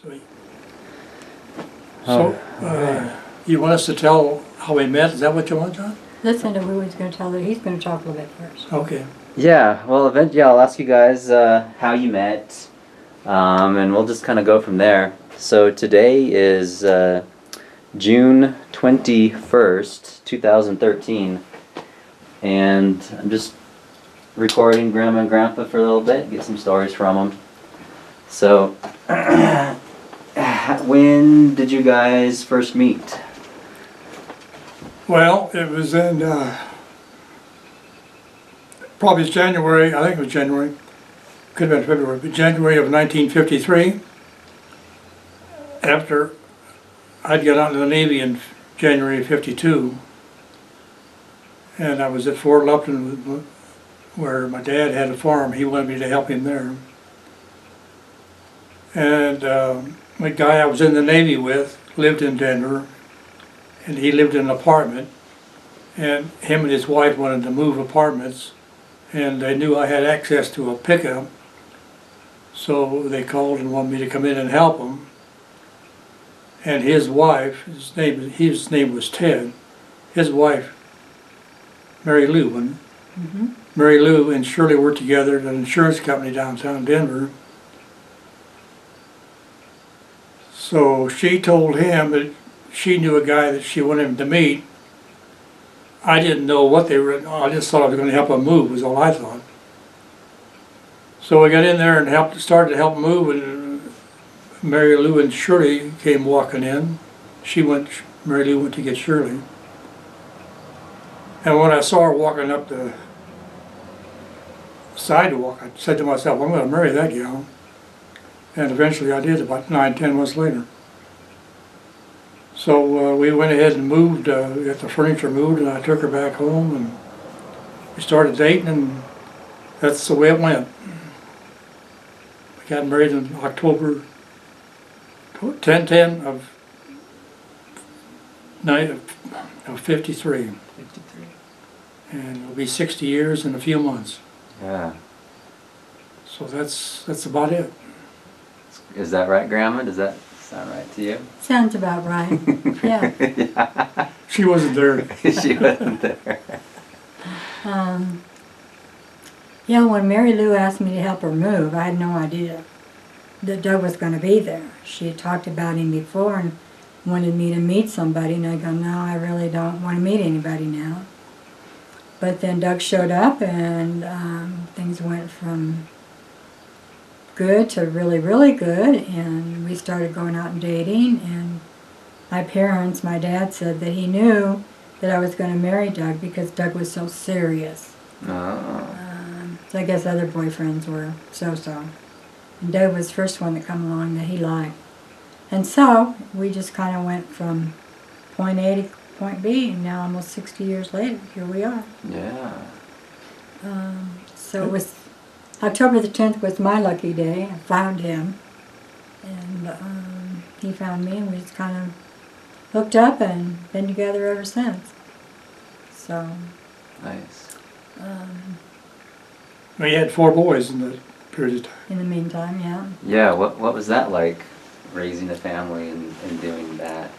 You want us to tell how we met? Is that what you want, John? Listen to who he's going to tell that he's going to talk a little bit first. Okay. Yeah, well, eventually I'll ask you guys how you met, and we'll just kind of go from there. So today is June 21st, 2013, and I'm just recording Grandma and Grandpa for a little bit, get some stories from them. So, when did you guys first meet? Well, it was in probably January, I think it was January, could have been February, but January of 1953, after I'd got out of the Navy in January of 52, and I was at Fort Lupton where my dad had a farm. He wanted me to help him there. And the guy I was in the Navy with lived in Denver, and he lived in an apartment, and him and his wife wanted to move apartments, and they knew I had access to a pickup, so they called and wanted me to come in and help them. And his wife, his name was Ted, his wife, Mary Lou, wasn't it? Mm-hmm. Mary Lou and Shirley worked together at an insurance company downtown Denver. So she told him that she knew a guy that she wanted him to meet. I didn't know what they were, I just thought I was going to help them move, was all I thought. So I got in there and started to help move, and Mary Lou and Shirley came walking in. Mary Lou went to get Shirley. And when I saw her walking up the sidewalk, I said to myself, I'm going to marry that gal. And eventually I did, about 9-10 months later. So we went ahead and moved, got the furniture moved, and I took her back home, and we started dating, and that's the way it went. We got married in October 10/10 of 53. 53. And it'll be 60 years in a few months. Yeah. So that's about it. Is that right, Grandma? Does that sound right to you? Sounds about right. Yeah. Yeah. She wasn't there. She wasn't there. Yeah, when Mary Lou asked me to help her move, I had no idea that Doug was going to be there. She had talked about him before and wanted me to meet somebody, and I go, no, I really don't want to meet anybody now. But then Doug showed up, and things went from good to really, really good, and we started going out and dating, and my dad said that he knew that I was going to marry Doug because Doug was so serious. Oh. So I guess other boyfriends were so-so. And Doug was the first one that come along that he liked. And so we just kind of went from point A to point B, and now almost 60 years later, here we are. Yeah. So it was October the 10th was my lucky day. I found him, and he found me, and we just kind of hooked up and been together ever since. So. Nice. We had 4 boys in that period of time. In the meantime, yeah. Yeah, what was that like, raising a family and doing that?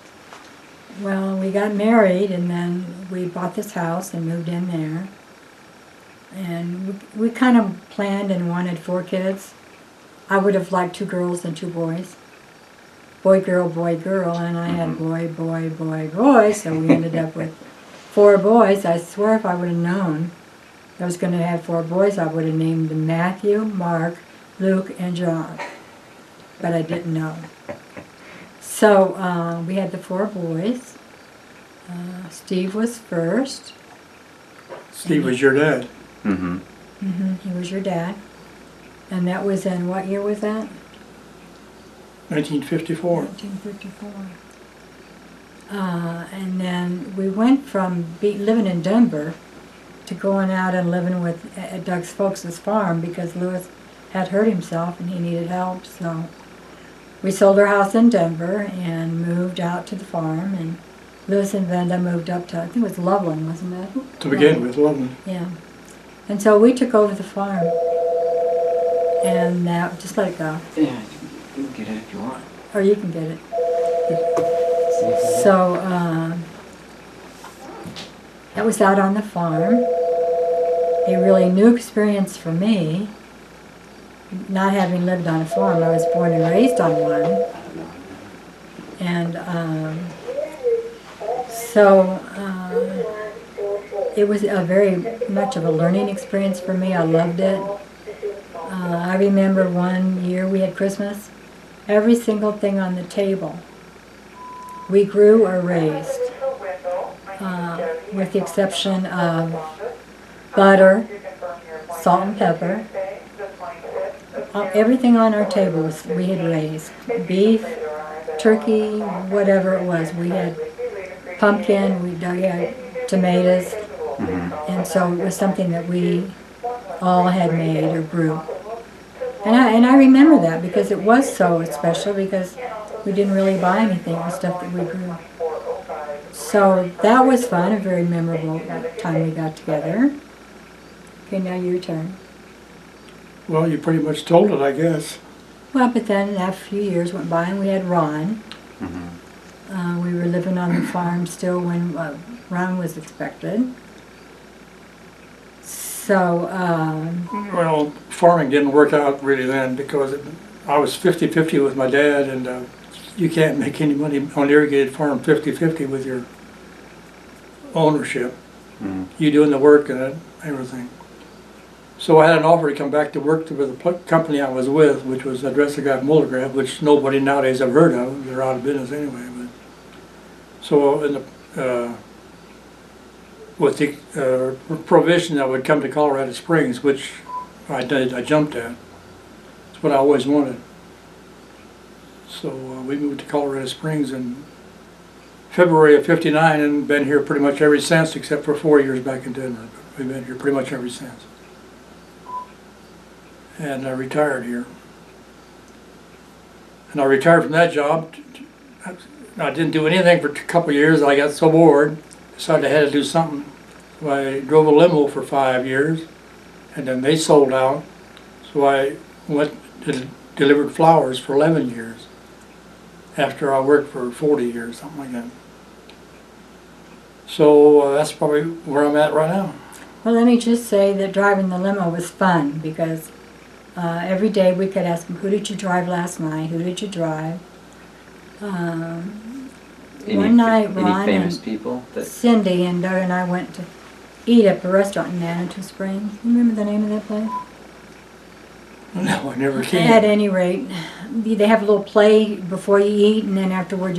Well, we got married, and then we bought this house and moved in there. And we kind of planned and wanted 4 kids. I would have liked 2 girls and 2 boys. Boy, girl, and I had boy, boy, boy, boy, so we ended up with 4 boys. I swear if I would have known I was going to have 4 boys, I would have named them Matthew, Mark, Luke, and John. But I didn't know. So we had the 4 boys. Steve was first. Steve was your dad. Mm-hmm. Mm-hmm. He was your dad. And that was in, what year was that? 1954. 1954. And then we went from living in Denver to going out and living at Doug's folks' farm because Lewis had hurt himself and he needed help. So we sold our house in Denver and moved out to the farm. And Lewis and Venda moved up to, I think it was Loveland, wasn't it? To begin with, Loveland. Yeah. And so we took over the farm. And just let it go. Yeah, you can get it if you want. or you can get it. So that was out on the farm. A really new experience for me, not having lived on a farm. I was born and raised on one. And it was a very much of a learning experience for me. I loved it. I remember one year we had Christmas. Every single thing on the table we grew or raised, with the exception of butter, salt and pepper. Everything on our table we had raised. Beef, turkey, whatever it was. We had pumpkin, we had tomatoes, and so it was something that we all had made or grew. And I remember that because it was so special because we didn't really buy anything, the stuff that we grew. So that was fun, a very memorable time we got together. Okay, now your turn. Well, you pretty much told it, I guess. Well, but then after a few years went by and we had Ron. We were living on the farm still when Ron was expected. So, well, farming didn't work out really then because I was 50-50 with my dad, and you can't make any money on an irrigated farm 50-50 with your ownership. You doing the work and everything. So I had an offer to come back to work with the company I was with, which was Adressigraph Multigraph, which nobody nowadays have heard of. They're out of business anyway. But so in the with the provision that I would come to Colorado Springs, which I did, I jumped at. It's what I always wanted. So we moved to Colorado Springs in February of '59 and been here pretty much ever since, except for 4 years back in Denver. We've been here pretty much ever since. And I retired here. And I retired from that job. I didn't do anything for a couple of years. I got so bored, decided I had to do something. So I drove a limo for 5 years, and then they sold out. So I went to delivered flowers for 11 years, after I worked for 40 years, something like that. So that's probably where I'm at right now. well, let me just say that driving the limo was fun because every day we could ask them, who did you drive last night? Who did you drive? One night, Ron famous and people that Cindy and Doug and I went to eat at a restaurant in Manitou Springs. You remember the name of that place? No, I never can. At any rate, they have a little play before you eat, and then afterward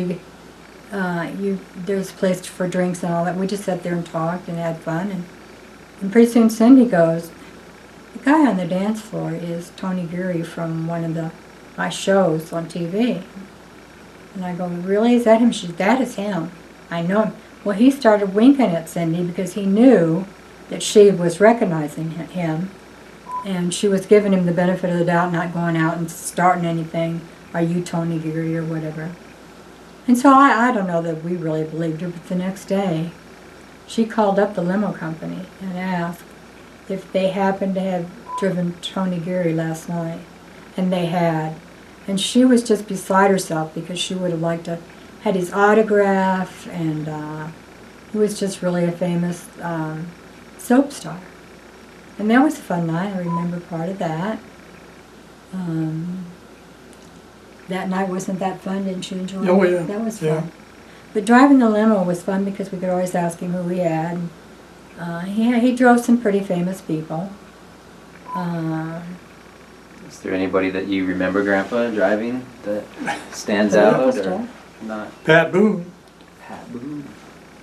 there's a place for drinks and all that. We just sat there and talked and had fun, and pretty soon Cindy goes, the guy on the dance floor is Tony Geary from one of my shows on TV. And I go, really? Is that him? She said, that is him. I know him. Well, he started winking at Cindy because he knew that she was recognizing him. And she was giving him the benefit of the doubt, not going out and starting anything. Are you Tony Geary or whatever? And so I don't know that we really believed her, but the next day she called up the limo company and asked if they happened to have driven Tony Geary last night. And they had. And she was just beside herself because she would have liked to had his autograph, and he was just really a famous soap star. And that was a fun night. I remember part of that. That night wasn't that fun? Didn't you enjoy it? Oh, yeah. That was Yeah. fun. But driving the limo was fun because we could always ask him who he had. He drove some pretty famous people. is there anybody that you remember, Grandpa, driving that stands out or not? Pat Boone. Pat Boone.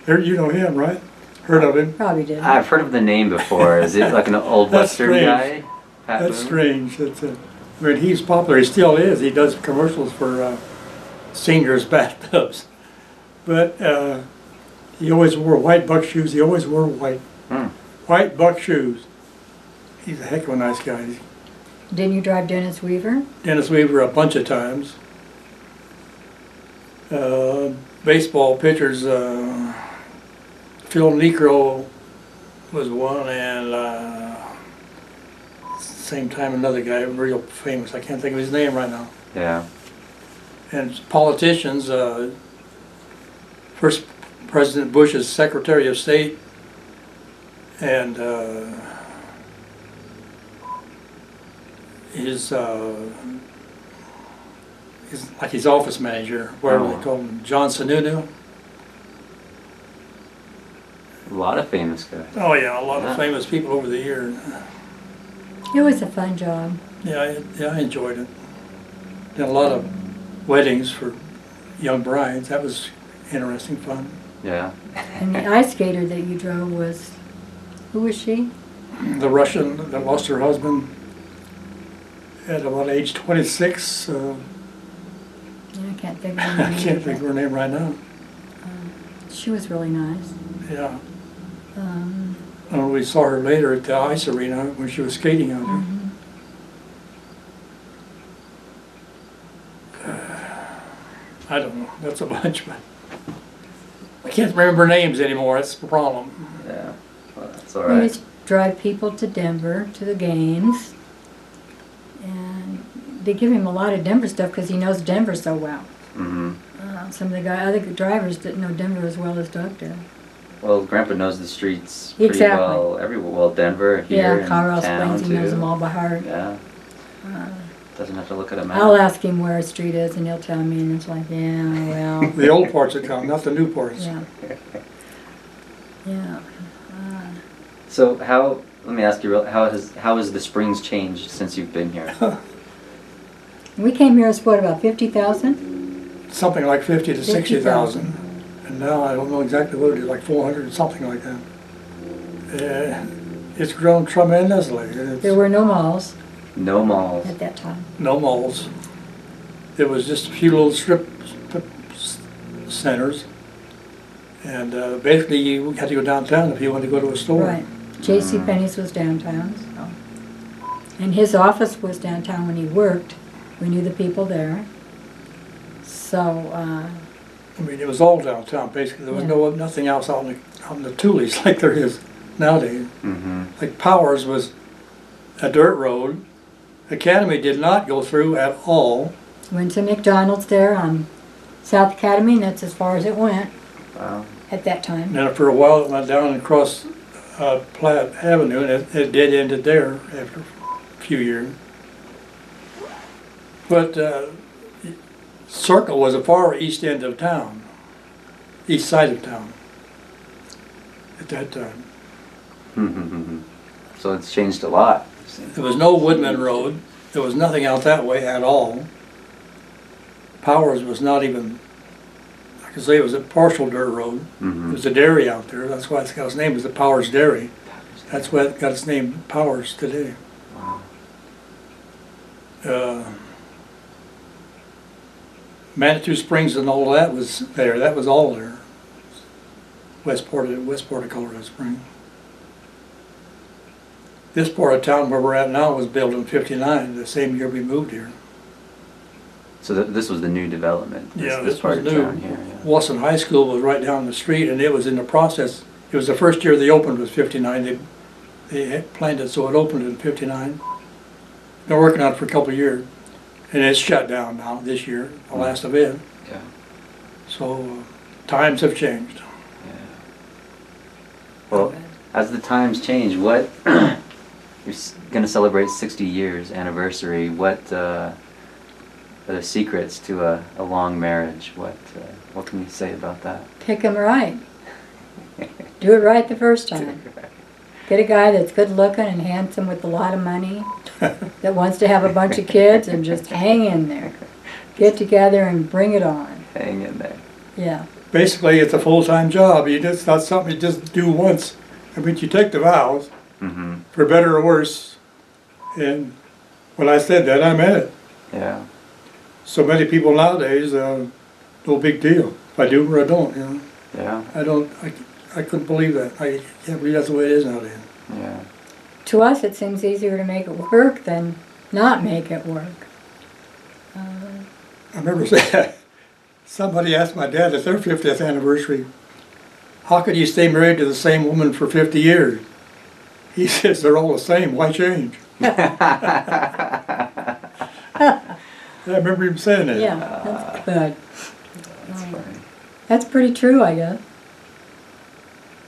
You know him, right? Heard of him? Probably did. I've heard of the name before. Is it like an old That's Western strange. guy? Pat That's Boone? strange. I mean, he's popular. He still is. He does commercials for seniors' bathtubs. But he always wore white buck shoes. He always wore white buck shoes. He's a heck of a nice guy. Didn't you drive Dennis Weaver? Dennis Weaver a bunch of times. Baseball pitchers, Phil Necro was one, and same time another guy, real famous. I can't think of his name right now. Yeah. and politicians. First President Bush's Secretary of State, and his like his office manager, whatever they call him, John Sununu. A lot of famous guys. Oh yeah, a lot of famous people over the years. It was a fun job. Yeah, I enjoyed it. Did a lot of weddings for young brides. That was interesting fun. Yeah. And the ice skater that you drove was, who was she? The Russian that lost her husband at about age 26. I can't think of her name. I can't think of her name right now. She was really nice. Yeah. And we saw her later at the ice arena when she was skating out there. I don't know. That's a bunch, but I can't remember names anymore. That's the problem. Yeah. Well, that's all We right. used to drive people to Denver to the games, and they give him a lot of Denver stuff because he knows Denver so well. Mm-hmm. Some of the other drivers didn't know Denver as well as Doug did. Well, Grandpa knows the streets pretty Exactly. well everywhere. Well, Denver, here Yeah, in Colorado town Springs, he knows too. them all by heart. Yeah. Doesn't have to look at a map. I'll ask him where a street is, and he'll tell me, and it's like, yeah, well, The old parts of town, not the new parts. yeah. Yeah. So how? Let me ask you. How has the Springs changed since you've been here? We came here as what, about 50,000? Something like 50 to 60,000. 50,000. And now I don't know exactly what it is, like 400, something like that. It's grown tremendously. There were no malls No malls. at that time. No malls. There was just a few little strip centers. And basically you had to go downtown if you wanted to go to a store. Right. J.C. Penney's was downtown. So. And his office was downtown when he worked. We knew the people there. So, I mean, it was all downtown, basically. There was nothing else out in the Tulies like there is nowadays. Mm-hmm. Like Powers was a dirt road. Academy did not go through at all. went to McDonald's there on South Academy, and that's as far as it went Wow. at that time. And then for a while it went down across Platte Avenue, and it dead ended there after a few years. But Circle was the far east end of town, east side of town at that time. So it's changed a lot. There was no Woodman Road. There was nothing out that way at all. Powers was not even, I can say it was a partial dirt road. Mm-hmm. There's a dairy out there. That's why it's got its name, is the Powers Dairy. That's why it got its name, Powers, today. Wow. Manitou Springs and all that was there. That was all there. West part of Colorado Springs. This part of town where we're at now was built in '59, the same year we moved here. So this was the new development. This was part of new. town here. Yeah. Wasson High School was right down the street, and it was in the process. It was the first year they opened was '59. They had planned it so it opened in '59. Been working on it for a couple of years, and it's shut down now this year, the last of it. Yeah. So times have changed. Yeah. Well, as the times change, what you're going to celebrate 60 years anniversary. What are the secrets to a long marriage? What can you say about that? Pick 'em right. Do it right the first time. Get a guy that's good looking and handsome with a lot of money, that wants to have a bunch of kids, and just hang in there. Get together and bring it on. Hang in there. Yeah. Basically, it's a full-time job. It's not something you just do once. I mean, you take the vows, Mm-hmm. for better or worse, and when I said that, I meant it. Yeah. So many people nowadays, no big deal. If I do or I don't, you know. Yeah. I couldn't believe that. I can't believe that's the way it is nowadays. Yeah. To us, it seems easier to make it work than not make it work. I remember saying, somebody asked my dad at their 50th anniversary, how could you stay married to the same woman for 50 years? He says, they're all the same, why change? I remember him saying that. Yeah, that's good. That's funny. That's pretty true, I guess.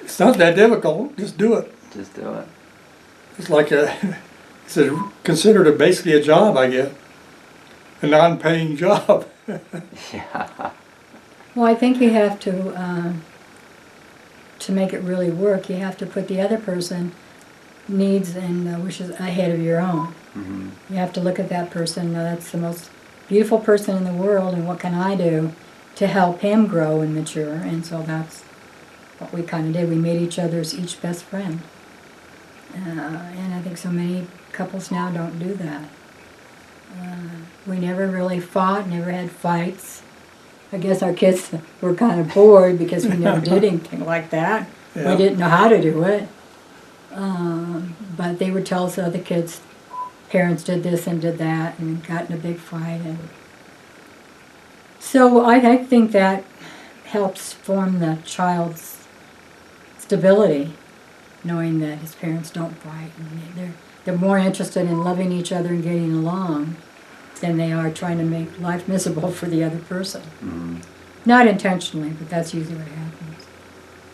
It's not that difficult. Just do it. Just do it. It's like it's considered basically a job, I guess. A non-paying job. Yeah. Well, I think you have to make it really work, you have to put the other person needs and wishes ahead of your own. Mm-hmm. You have to look at that person, that's the most beautiful person in the world, and what can I do to help him grow and mature? And so that's what we kind of did. We made each best friend. And I think so many couples now don't do that. We never really fought, never had fights. I guess our kids were kind of bored because we never did anything like that. Yeah. We didn't know how to do it. But they would tell us other kids, parents did this and did that and got in a big fight. And so I think that helps form the child's stability, knowing that his parents don't fight. And they're more interested in loving each other and getting along than they are trying to make life miserable for the other person. Mm-hmm. Not intentionally, but that's usually what happens.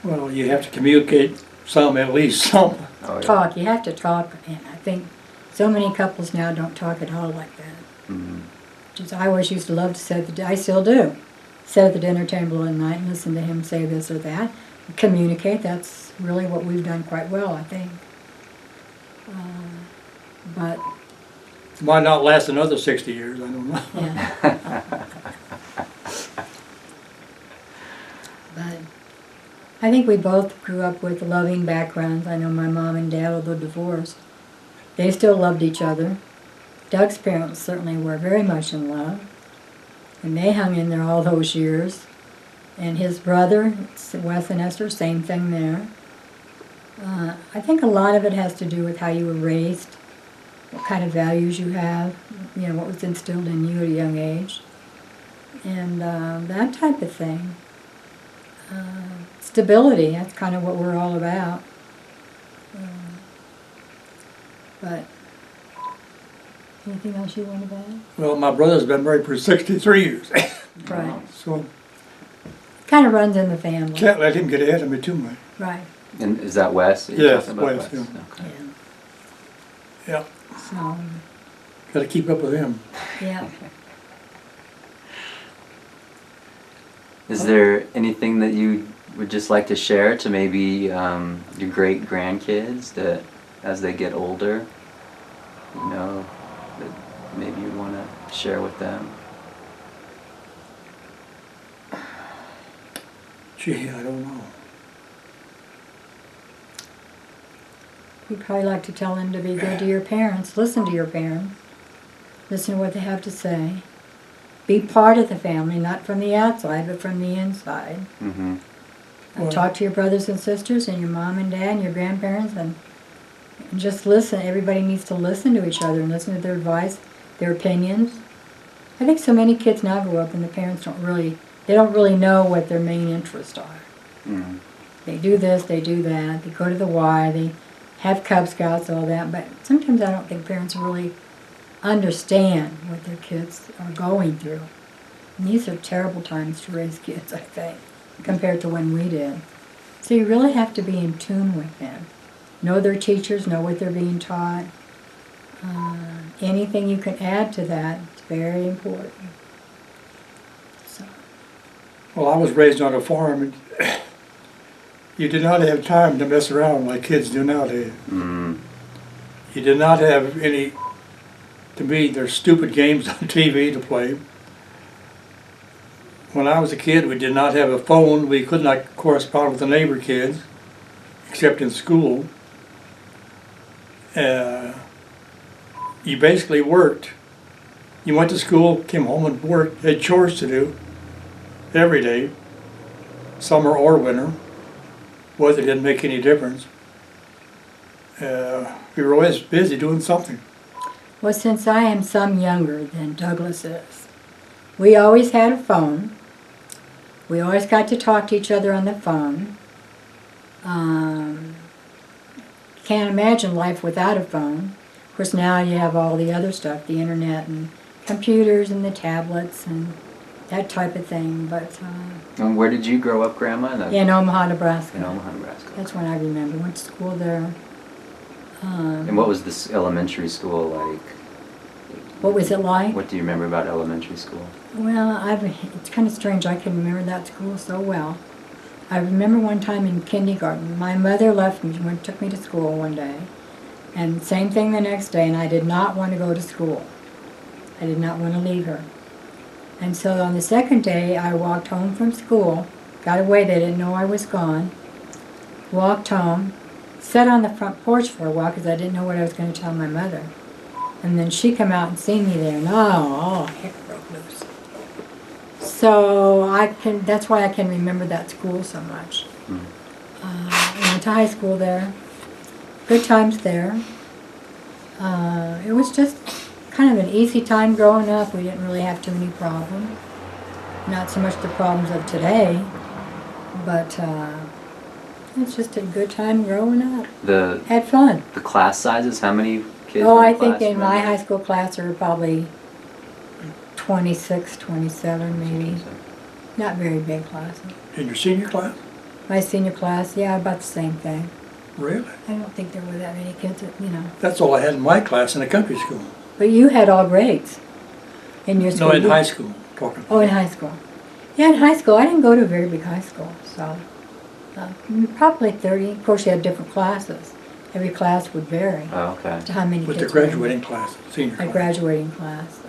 Well, you have to communicate some, at least some. Oh, yeah. Talk, you have to talk, and I think so many couples now don't talk at all like that. Mm-hmm. Just, I always used to love to sit I still do, sit at the dinner table at night and listen to him say this or that. Communicate, that's really what we've done quite well, I think. But, It might not last another 60 years, I don't know. yeah. But I think we both grew up with loving backgrounds. I know my mom and dad, although divorced, they still loved each other. Doug's parents certainly were very much in love, and they hung in there all those years. And his brother, Wes and Esther, same thing there. I think a lot of it has to do with how you were raised, what kind of values you have, what was instilled in you at a young age, and that type of thing. Stability, that's kind of what we're all about. But anything else you want to add? Well, my brother's been married for 63 years, Right. so Kind of runs in the family. can't let him get ahead of me too much. Right. And is that Wes? that you're Yes, talking about? Wes, yeah. Okay. Yeah. Yeah, So, got to keep up with him. yeah. Is there anything that you would just like to share to maybe your great grandkids that as they get older, that maybe you want to share with them? Gee, I don't know. You'd probably like to tell them to be good to your parents. Listen to your parents. Listen to what they have to say. Be part of the family, not from the outside, but from the inside. Mm-hmm. Well- Talk to your brothers and sisters and your mom and dad and your grandparents and just listen. Everybody needs to listen to each other and listen to their advice, their opinions. I think so many kids now grow up and the parents don't really know what their main interests are. Mm-hmm. They do this, they do that, they go to the Y, they have Cub Scouts, all that, but sometimes I don't think parents really understand what their kids are going through. And these are terrible times to raise kids, I think, compared to when we did. So you really have to be in tune with them. Know their teachers, know what they're being taught. Anything you can add to that is very important. So, Well, I was raised on a farm, and you did not have time to mess around like kids do nowadays. Mm-hmm. You did not have any, to me, there's stupid games on TV to play. When I was a kid, we did not have a phone. We could not correspond with the neighbor kids, except in school. You basically worked. You went to school, came home and worked, had chores to do every day, summer or winter. Weather didn't make any difference. We were always busy doing something. well, since I am some younger than Douglas is, we always had a phone. We always got to talk to each other on the phone. Can't imagine life without a phone. Of course, now you have all the other stuff, the internet and computers and the tablets and that type of thing. But And where did you grow up, Grandma? in Omaha, Nebraska. In Omaha, Nebraska. That's when I remember. Went to school there. And what was this elementary school like? What was it like? What do you remember about elementary school? Well, it's kind of strange. I can remember that school so well. I remember one time in kindergarten, my mother left me, took me to school one day, and same thing the next day, and I did not want to go to school. I did not want to leave her. And so on the second day, I walked home from school, got away, they didn't know I was gone, walked home, sat on the front porch for a while because I didn't know what I was going to tell my mother. And then she come out and seen me there, and oh, heck broke loose. So that's why I can remember that school so much. I went to high school there, good times there. It was just kind of an easy time growing up. We didn't really have too many problems. Not so much the problems of today, but it's just a good time growing up. Had fun. The class sizes, how many kids Oh, were I in class? think in my high school class there were probably 26, 27 maybe. Not very big classes. In your senior class? My senior class, yeah, about the same thing. Really? I don't think there were that many kids, That's all I had in my class in a country school. But you had all grades in your school. No, in high school. Talking. Oh, in high school. Yeah, in high school. I didn't go to a very big high school, so probably 30. Of course, you had different classes. Every class would vary Oh, okay. as to how many With kids the were in graduating class, senior a class. graduating class.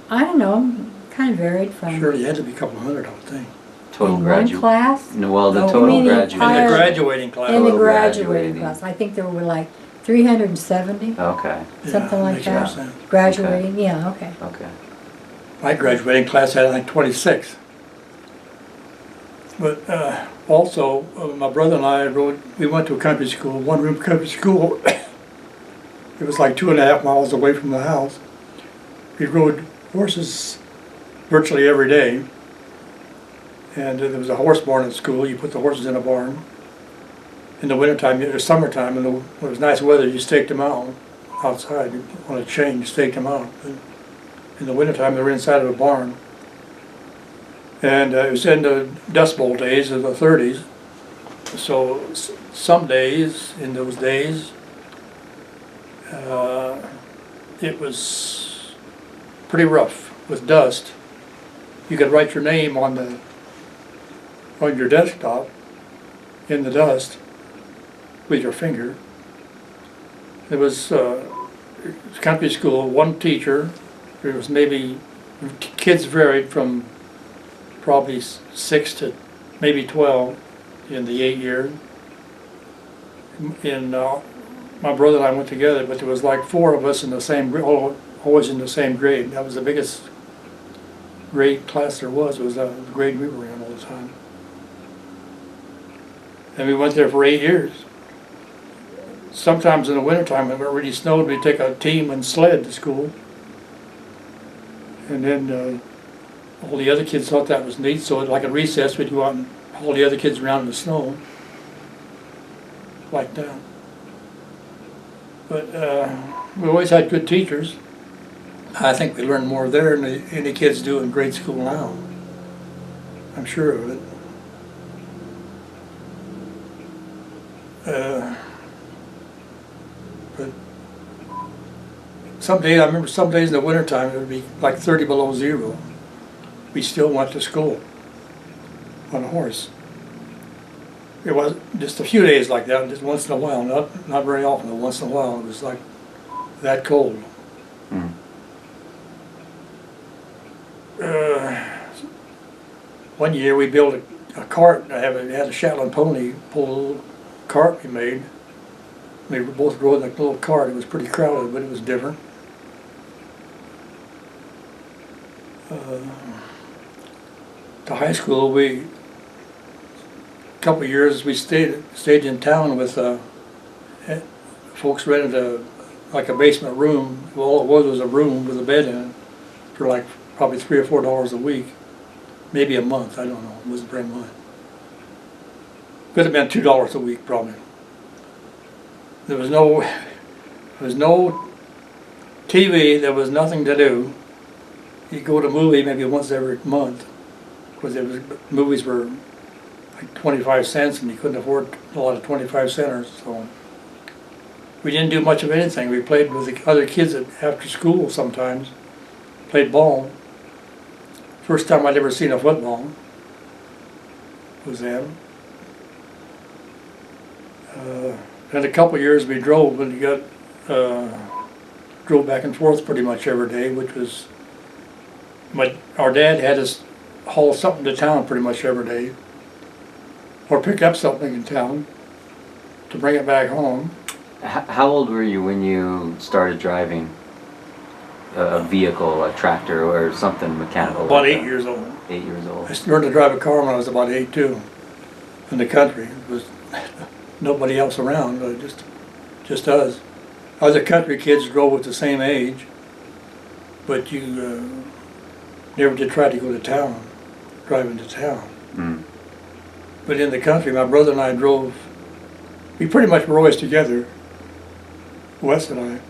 I don't know, kind of varied from Surely you had to be a couple hundred, I would think. Total in one graduate. class. No, well, the No. total You mean the graduate. In the Higher- graduating class. In the Total graduating graduating. class, I think there were like 370, Okay. something like makes more that. sense. Graduating, yeah, okay. Okay. My graduating class had, I think, 26. But also, my brother and I we went to a country school, one-room country school. It was like 2.5 miles away from the house. We rode horses virtually every day. And there was a horse barn at school. You put the horses in a barn. In the wintertime, it was summertime, and when it was nice weather, you staked them out outside. On a chain, you staked them out. And in the wintertime, they were inside of a barn. And it was in the Dust Bowl days of the 30s. So some days, in those days, it was pretty rough with dust. You could write your name on your desktop in the dust with your finger. It was country school, one teacher. There was maybe, kids varied from probably 6 to maybe 12 in the 8 years. My brother and I went together, but there was like 4 of us in the same, always in the same grade. That was the biggest grade class there was. It was the grade we were in all the time. And we went there for 8 years. Sometimes in the wintertime, when it really snowed, we'd take a team and sled to school. And then all the other kids thought that was neat, so like at recess, we'd go out and haul the other kids around in the snow. Like that. But we always had good teachers. I think we learned more there than any kids do in grade school now. I'm sure of it. But some days, I remember some days in the wintertime, it would be like 30 below zero. We still went to school on a horse. It was just a few days like that, just once in a while, not very often, but once in a while, it was like that cold. Mm. One year we built a cart. I had a Shetland pony pull a little cart we made. We both rode that little cart. It was pretty crowded, but it was different. To high school, a couple of years we stayed in town with folks rented like a basement room. Well, all it was a room with a bed in it for like probably $3 or $4 a week, maybe a month. I don't know. It wasn't very much. Could have been $2 a week probably. There was no TV, there was nothing to do. You go to a movie maybe once every month, because movies were like 25 cents, and you couldn't afford a lot of 25 centers. So we didn't do much of anything. We played with the other kids after school sometimes. Played ball. First time I'd ever seen a football was then. In a couple of years we drove, and drove back and forth pretty much every day, which was, our dad had us haul something to town pretty much every day, or pick up something in town to bring it back home. How old were you when you started driving a vehicle, a tractor, or something mechanical? About like 8 years old. 8 years old. I learned to drive a car when I was about 8 too, in the country. It was nobody else around, but just us. Other country kids drove at the same age, but you never did try to go to town, drive into town. Mm. But in the country, my brother and I drove, we pretty much were always together, Wes and I.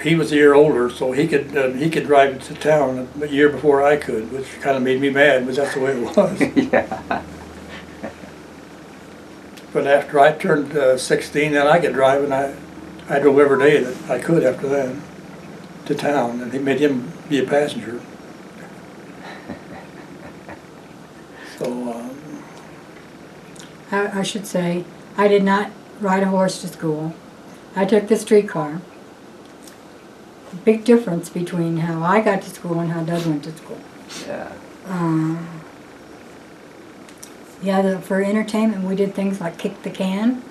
He was a year older, so he could drive to town a year before I could, which kind of made me mad, but that's the way it was. Yeah. But after I turned 16, then I could drive, and I drove every day that I could after that to town, and he made him be a passenger. So I should say, I did not ride a horse to school. I took the streetcar. Big difference between how I got to school and how Doug went to school. Yeah. Yeah, for entertainment, we did things like kick the can.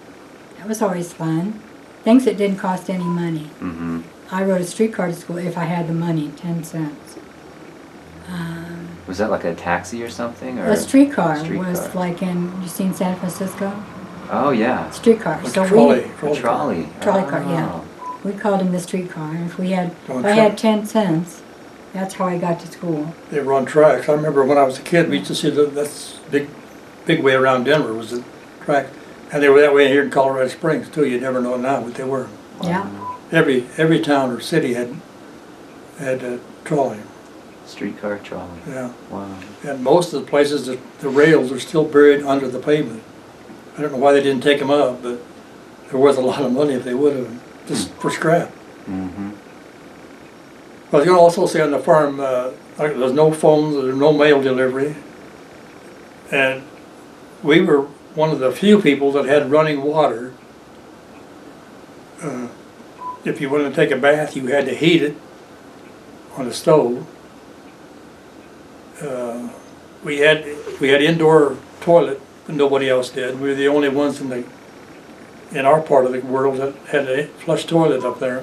That was always fun. Things that didn't cost any money. Mm-hmm. I rode a streetcar to school if I had the money, 10 cents. Was that like a taxi or something? Or A streetcar streetcar. was like you seen San Francisco? Oh yeah. Streetcar. like So a trolley. A trolley. Trolley car, yeah. Oh. We called them the streetcar. And if On I had track. 10 cents, that's how I got to school. They were on tracks. I remember when I was a kid, we used to see that's big way around Denver was the track, and they were that way here in Colorado Springs too. You never know now what they were. Yeah. Every town or city had a trolley. Streetcar trolley. Yeah. Wow. And most of the places, the rails are still buried under the pavement. I don't know why they didn't take them up, but they're worth a lot of money if they would have, just for scrap. Mm-hmm. I was going to also say on the farm, there's no phones, there's no mail delivery. And we were one of the few people that had running water. If you wanted to take a bath, you had to heat it on a stove. We had indoor toilet, but nobody else did. We were the only ones in our part of the world that had a flush toilet up there.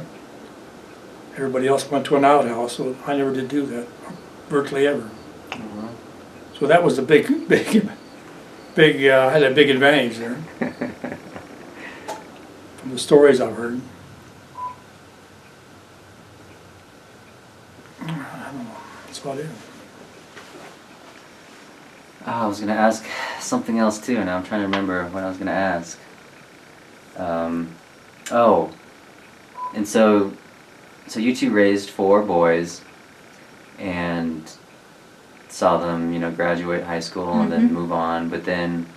Everybody else went to an outhouse, so I never did do that, virtually ever. Mm-hmm. So that was a big, had a big advantage there. From the stories I've heard. I don't know, that's about it. Oh, I was going to ask something else too, and now I'm trying to remember what I was going to ask. Oh, and so you two raised 4 boys, and saw them, graduate high school and then move on. But then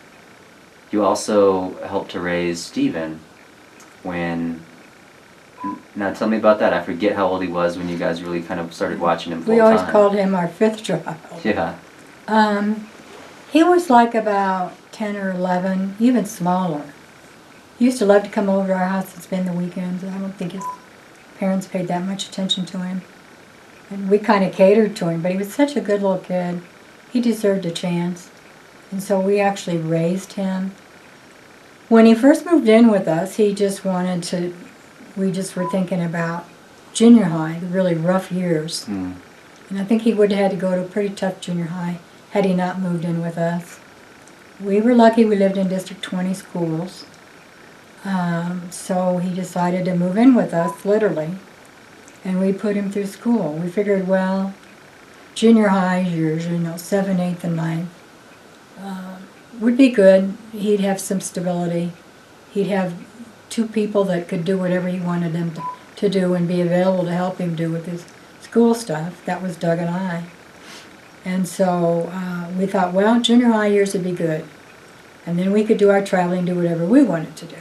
you also helped to raise Stephen now tell me about that. I forget how old he was when you guys really kind of started watching him full We always time. called him our 5th child. Yeah. He was like about 10 or 11, even smaller. He used to love to come over to our house and spend the weekends. I don't think his parents paid that much attention to him. And we kind of catered to him, but he was such a good little kid. He deserved a chance. And so we actually raised him. When he first moved in with us, we just were thinking about junior high, the really rough years. Mm. And I think he would have had to go to a pretty tough junior high had he not moved in with us. We were lucky we lived in District 20 schools. So he decided to move in with us, literally. And we put him through school. We figured, well, junior high years, 7th, 8th, and 9th, would be good. He'd have some stability. He'd have 2 people that could do whatever he wanted them to do and be available to help him do with his school stuff. That was Doug and I. And so we thought, well, junior high years would be good. And then we could do our traveling, do whatever we wanted to do.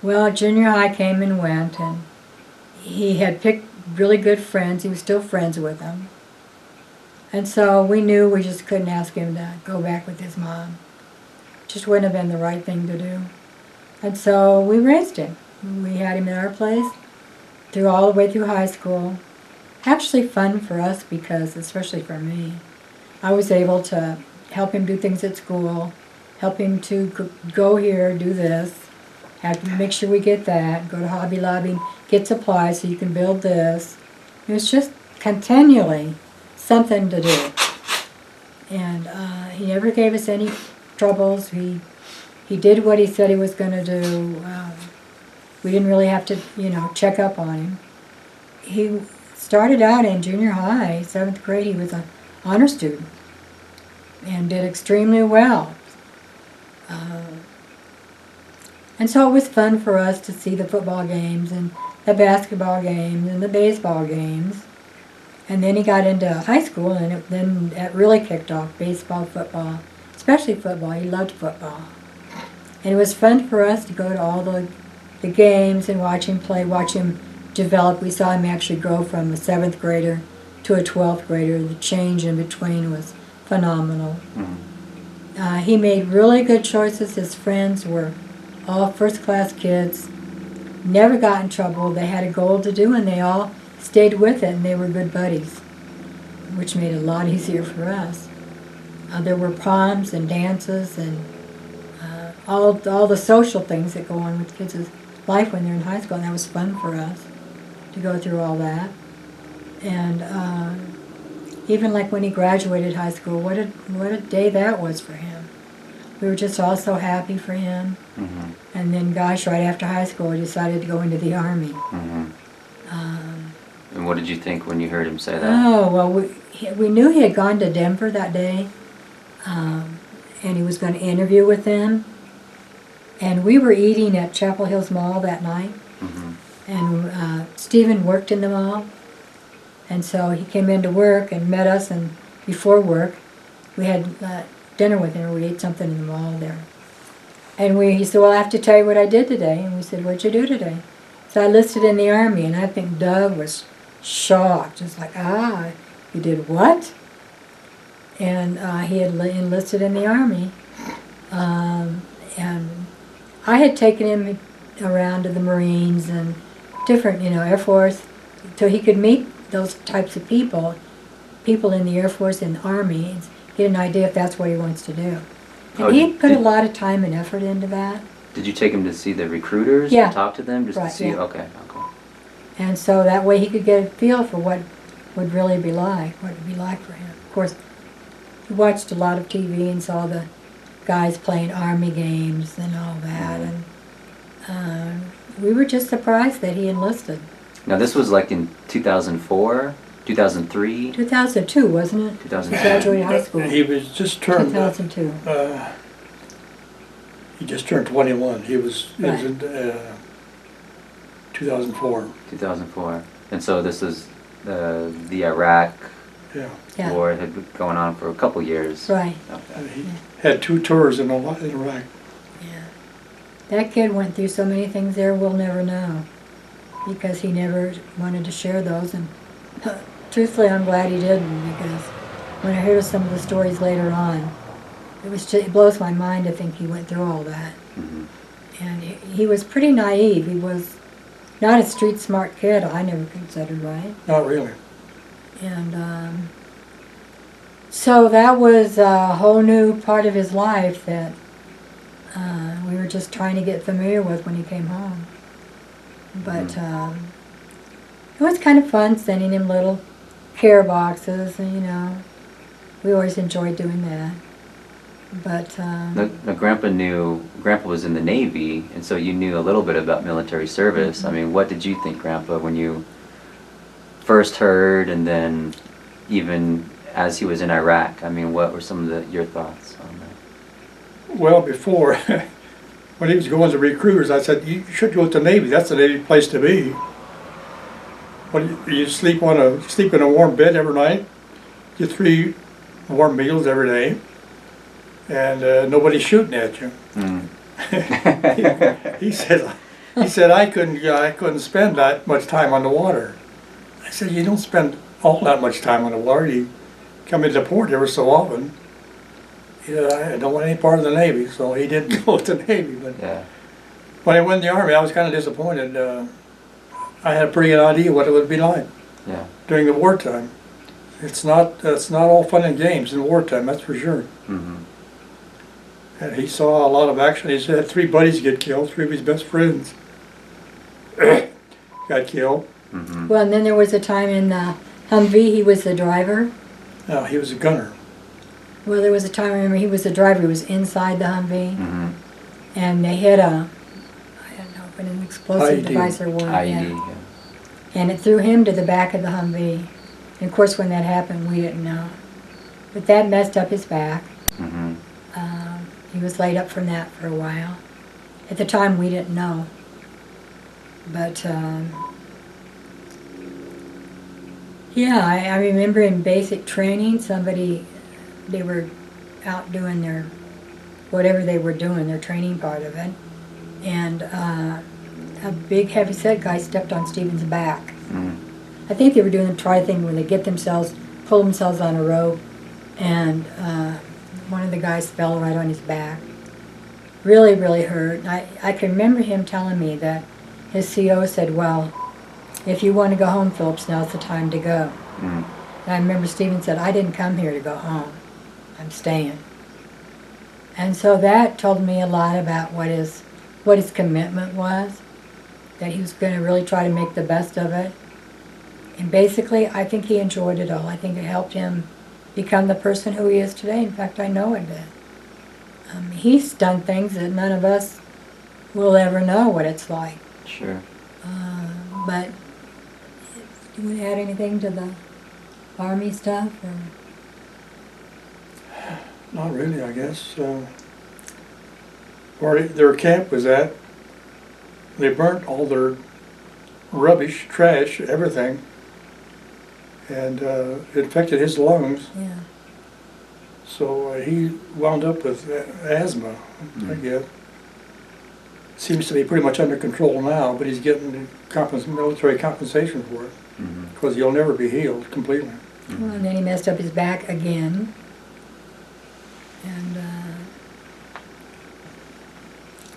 Well, junior high came and went, and he had picked really good friends. He was still friends with them. And so we knew we just couldn't ask him to go back with his mom. Just wouldn't have been the right thing to do. And so we raised him. We had him at our place all the way through high school. Actually fun for us because, especially for me, I was able to help him do things at school, help him to go here, do this, have to make sure we get that, go to Hobby Lobby, get supplies so you can build this. It was just continually something to do. And he never gave us any troubles. He did what he said he was going to do. We didn't really have to, check up on him. He started out in junior high, 7th grade. He was an honor student and did extremely well. And so it was fun for us to see the football games and the basketball games and the baseball games. And then he got into high school, and then it really kicked off, baseball, football, especially football. He loved football. And it was fun for us to go to all the games and watch him play, watch him develop. We saw him actually grow from a 7th grader to a 12th grader. The change in between was phenomenal. Mm-hmm. He made really good choices. His friends were all first-class kids, never got in trouble. They had a goal to do, and they all stayed with it, and they were good buddies, which made it a lot easier for us. There were proms and dances and all the social things that go on with kids' life when they're in high school, and that was fun for us to go through all that. And even like when he graduated high school, what a day that was for him. We were just all so happy for him. Mm-hmm. And then, gosh, right after high school, he decided to go into the Army. Mm-hmm. And what did you think when you heard him say that? Oh, well, we knew he had gone to Denver that day, and he was going to interview with them. And we were eating at Chapel Hills Mall that night, mm-hmm. and Stephen worked in the mall. And so he came into work and met us, and before work, we had dinner with him. We ate something in the mall there. And he said, well, I have to tell you what I did today. And we said, what'd you do today? So I enlisted in the Army, and I think Doug was shocked. Just like, you did what? And he had enlisted in the Army. And I had taken him around to the Marines and different, Air Force, so he could meet those types of people in the Air Force and the Army, and get an idea if that's what he wants to do. And he put a lot of time and effort into that. Did you take him to see the recruiters? Yeah. To talk to them? Just right, to see? Yeah. Okay. And so that way he could get a feel for what would really be like, what it would be like for him. Of course, he watched a lot of TV and saw the guys playing Army games and all that. And we were just surprised that he enlisted. Now this was like in 2004, 2003? 2002, wasn't it? 2002. He graduated high school. He was just turned... 2002. He just turned 21. He was Right. in 2004. 2004. And so this is the Iraq Yeah. war had been going on for a couple years. Right. Okay. He had 2 tours in Iraq. Yeah. That kid went through so many things there we'll never know, because he never wanted to share those. And truthfully, I'm glad he didn't, because when I heard some of the stories later on, it blows my mind to think he went through all that. Mm-hmm. And he was pretty naive. He was not a street smart kid, I never considered, right? Not really. And so that was a whole new part of his life that we were just trying to get familiar with when he came home. But it was kind of fun sending him little care boxes, and we always enjoyed doing that. But Now, Grandpa was in the Navy, and so you knew a little bit about military service. Mm-hmm. I mean, what did you think, Grandpa, when you first heard, and then even as he was in Iraq? I mean, what were some of your thoughts on that? Well, before, when he was going to recruiters, I said, you should go to the Navy. That's the Navy place to be. What, you sleep in a warm bed every night, get 3 warm meals every day, and nobody's shooting at you. Mm. He said I couldn't spend that much time on the water. I said, you don't spend all that much time on the water. You come into port every so often. He said, I don't want any part of the Navy, so he didn't go with the Navy. But Yeah. when I went in the Army, I was kind of disappointed. I had a pretty good idea what it would be like Yeah. during the wartime. It's not all fun and games in wartime, that's for sure. Mm-hmm. And he saw a lot of action. He had 3 buddies get killed, 3 of his best friends got killed. Mm-hmm. Well, and then there was a time in the Humvee, he was the driver. No, he was a gunner. Well, there was a time, I remember, he was the driver, he was inside the Humvee, Mm-hmm. and they hit I don't know if an explosive IED. device or what, IED. yeah. Yeah. And it threw him to the back of the Humvee. And of course, when that happened, we didn't know. But that messed up his back. Mm-hmm. He was laid up from that for a while. At the time, we didn't know. But, yeah, I remember in basic training, they were out doing whatever they were doing, their training part of it. And a big heavy-set guy stepped on Stephen's back. Mm. I think they were doing the try thing where they pull themselves on a rope, and one of the guys fell right on his back. Really, really hurt. I can remember him telling me that his CO said, well, if you want to go home, Phillips, now's the time to go. Mm. And I remember Stephen said, I didn't come here to go home. I'm staying. And so that told me a lot about what his commitment was, that he was going to really try to make the best of it. And basically, I think he enjoyed it all. I think it helped him become the person who he is today. In fact, I know it did. He's done things that none of us will ever know what it's like. Sure. But do you want to add anything to the Army stuff? Or? Not really, I guess. Where their camp was at, they burnt all their rubbish, trash, everything, and it infected his lungs. Yeah. So he wound up with asthma, I guess. Seems to be pretty much under control now, but he's getting military compensation for it, because he'll never be healed completely. Well, and then he messed up his back again. And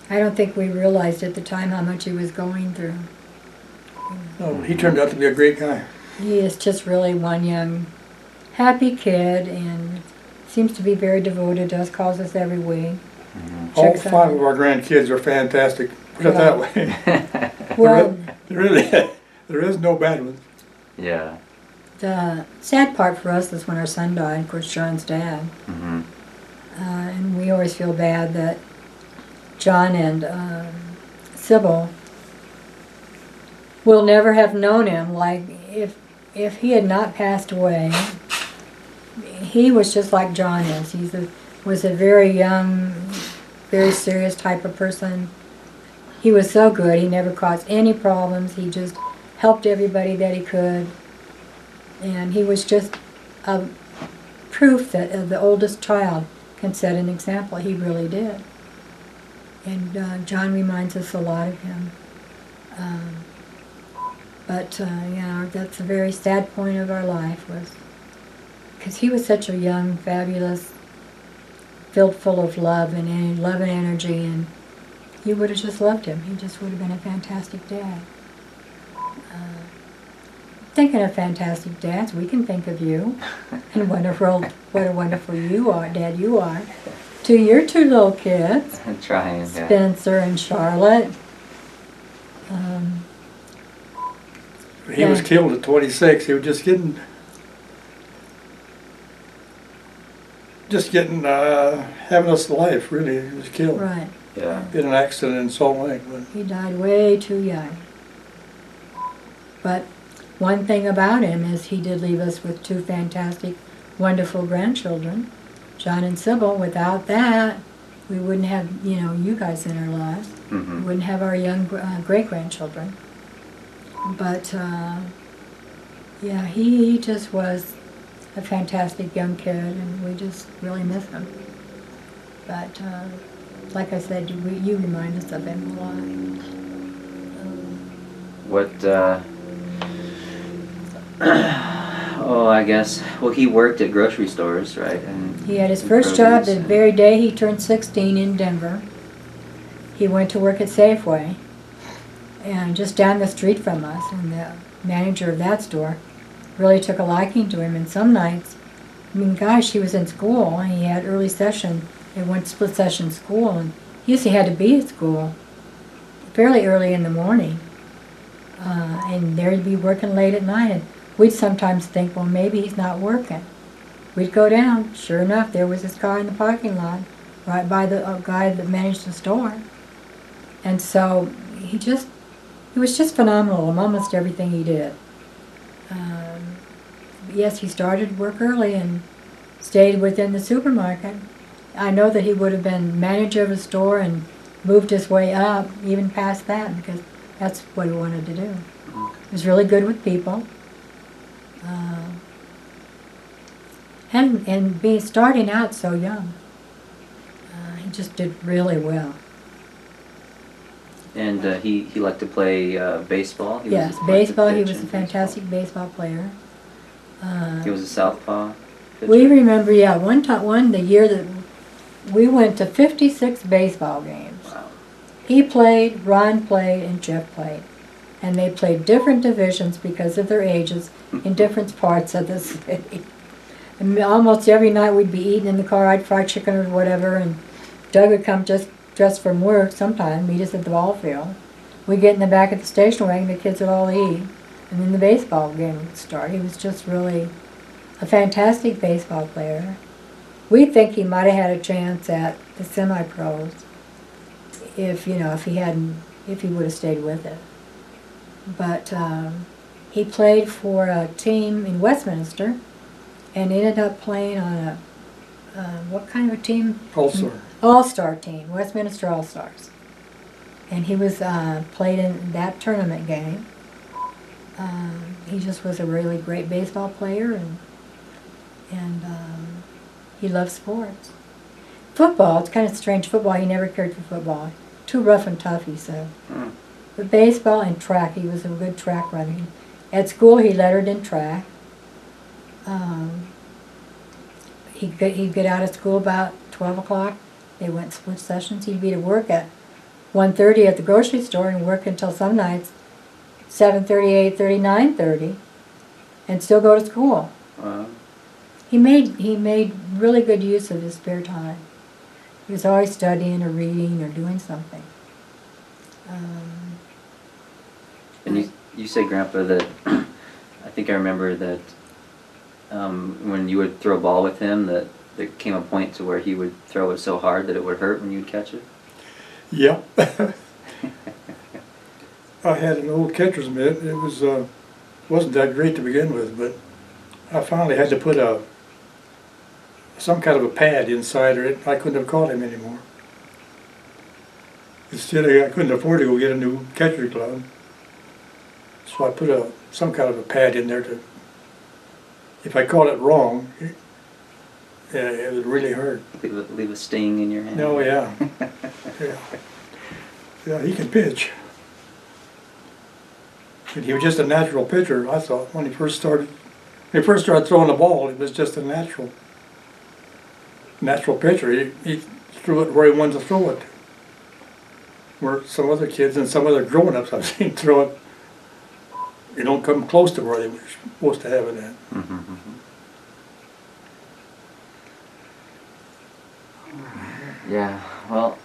I don't think we realized at the time how much he was going through. No, he turned out to be a great guy. He is just really one young, happy kid, and seems to be very devoted to us, calls us every week. All Checks 5 out. of our grandkids are fantastic. Put it that way. Well, There is no bad ones. Yeah. the sad part for us is when our son died, of course, John's dad. Mm-hmm. And we always feel bad that John and Sybil will never have known him. Like, if he had not passed away, he was just like John is. Was a very young, very serious type of person. He was so good. He never caused any problems. He just helped everybody that he could. And he was just a proof that the oldest child can set an example. He really did. And John reminds us a lot of him. Yeah, that's a very sad point of our life, was because he was such a young, fabulous, filled full of love and energy, and you would have just loved him. He just would have been a fantastic dad. Thinking of fantastic dads, we can think of you, and what a wonderful dad you are, to your 2 little kids, I'm trying. Yeah. Spencer and Charlotte. He was killed at 26. He was just getting having us life, really. He was killed. Right. Yeah. In an accident in Salt Lake. But He died way too young. But one thing about him is he did leave us with 2 fantastic, wonderful grandchildren, John and Sybil. Without that, we wouldn't have, you guys in our lives. Mm-hmm. We wouldn't have our young great-grandchildren. But Yeah, he just was a fantastic young kid, and we just really miss him. But like I said, you remind us of him a lot. What, oh, I guess, well, he worked at grocery stores, right? And He had his first job the produce very day he turned 16 in Denver. He went to work at Safeway, and just down the street from us, and the manager of that store really took a liking to him. And some nights, I mean, gosh, he was in school, and he had early session. They went split session school, and he usually had to be at school fairly early in the morning. And there he'd be working late at night, and we'd sometimes think, well, maybe he's not working. We'd go down, sure enough, there was his car in the parking lot, right by the guy that managed the store. And so he was just phenomenal in almost everything he did. Yes, he started work early and stayed within the supermarket. I know that he would have been manager of a store and moved his way up, even past that, because that's what he wanted to do. He was really good with people. And being starting out so young. He just did really well. And he liked to play baseball. Yes, baseball. He was a fantastic baseball player. He was a southpaw pitcher. We remember, yeah, the year that we went to 56 baseball games. Wow. He played, Ron played, and Jeff played. And they played different divisions because of their ages in different parts of the city. And almost every night we'd be eating in the car, I'd fried chicken or whatever, and Doug would come just dressed from work sometime, meet us at the ball field. We'd get in the back of the station wagon, the kids would all eat, and then the baseball game would start. He was just really a fantastic baseball player. We think he might have had a chance at the semi-pros if he would have stayed with it. But he played for a team in Westminster and ended up playing on a, what kind of a team? All-star. All-star team, Westminster All-Stars. And he was played in that tournament game. He just was a really great baseball player, and he loved sports. Football, it's kind of strange. Football, he never cared for football. Too rough and tough, he said. But baseball and track, he was a good track runner. At school, he lettered in track. He'd get out of school about 12 o'clock. They went split sessions. He'd be to work at 1:30 at the grocery store and work until some nights 7:30, 8:30, 9:30, and still go to school. He made really good use of his spare time. He was always studying or reading or doing something. And you say, Grandpa, that I think I remember that when you would throw a ball with him, that there came a point to where he would throw it so hard that it would hurt when you would catch it? Yep. I had an old catcher's mitt. It wasn't that great to begin with, but I finally had to put some kind of a pad inside or I couldn't have caught him anymore. Instead, I couldn't afford to go get a new catcher glove, so I put some kind of a pad in there to. If I caught it wrong, it would really hurt. Leave a sting in your hand. Oh yeah, yeah. He can pitch. And he was just a natural pitcher. I thought when he first started throwing the ball, it was just a natural pitcher. He threw it where he wanted to throw it. Where some other kids and some other grown-ups I've seen throw it, you don't come close to where they were supposed to have it at. Yeah, well,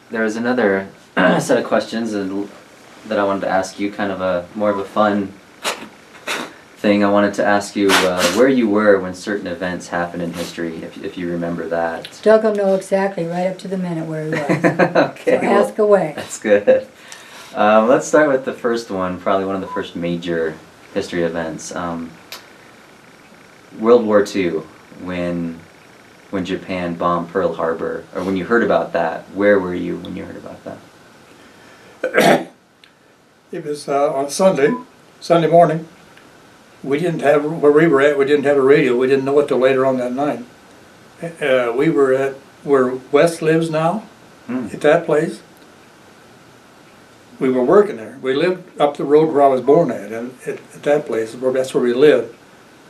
there was another set of questions that I wanted to ask you, kind of more of a fun thing. I wanted to ask you where you were when certain events happened in history, if you remember that. Doug will know exactly right up to the minute where he was. Okay. So ask away. That's good. Let's start with the first one, probably one of the first major history events. World War II, when Japan bombed Pearl Harbor, or when you heard about that. Where were you when you heard about that? It was on Sunday morning. we didn't have, where we were at, we didn't have a radio. We didn't know it till later on that night. We were at where West lives now, at that place. We were working there. We lived up the road where I was born at, and at that place, that's where we lived.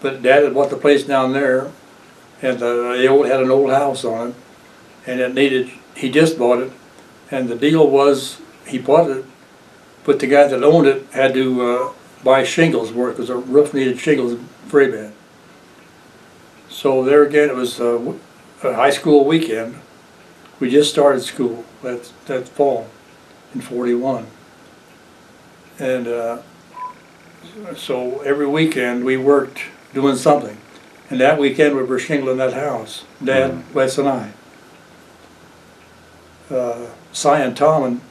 But Dad had bought the place down there, and had an old house on it, and it needed, he just bought it, and the deal was, he bought it, but the guy that owned it had to buy shingles for it, because the roof needed shingles very bad. So there again, it was a high school weekend. We just started school that fall in '41. And so every weekend we worked doing something. And that weekend we were shingling that house, Dad, Wes, and I. Cy and Tom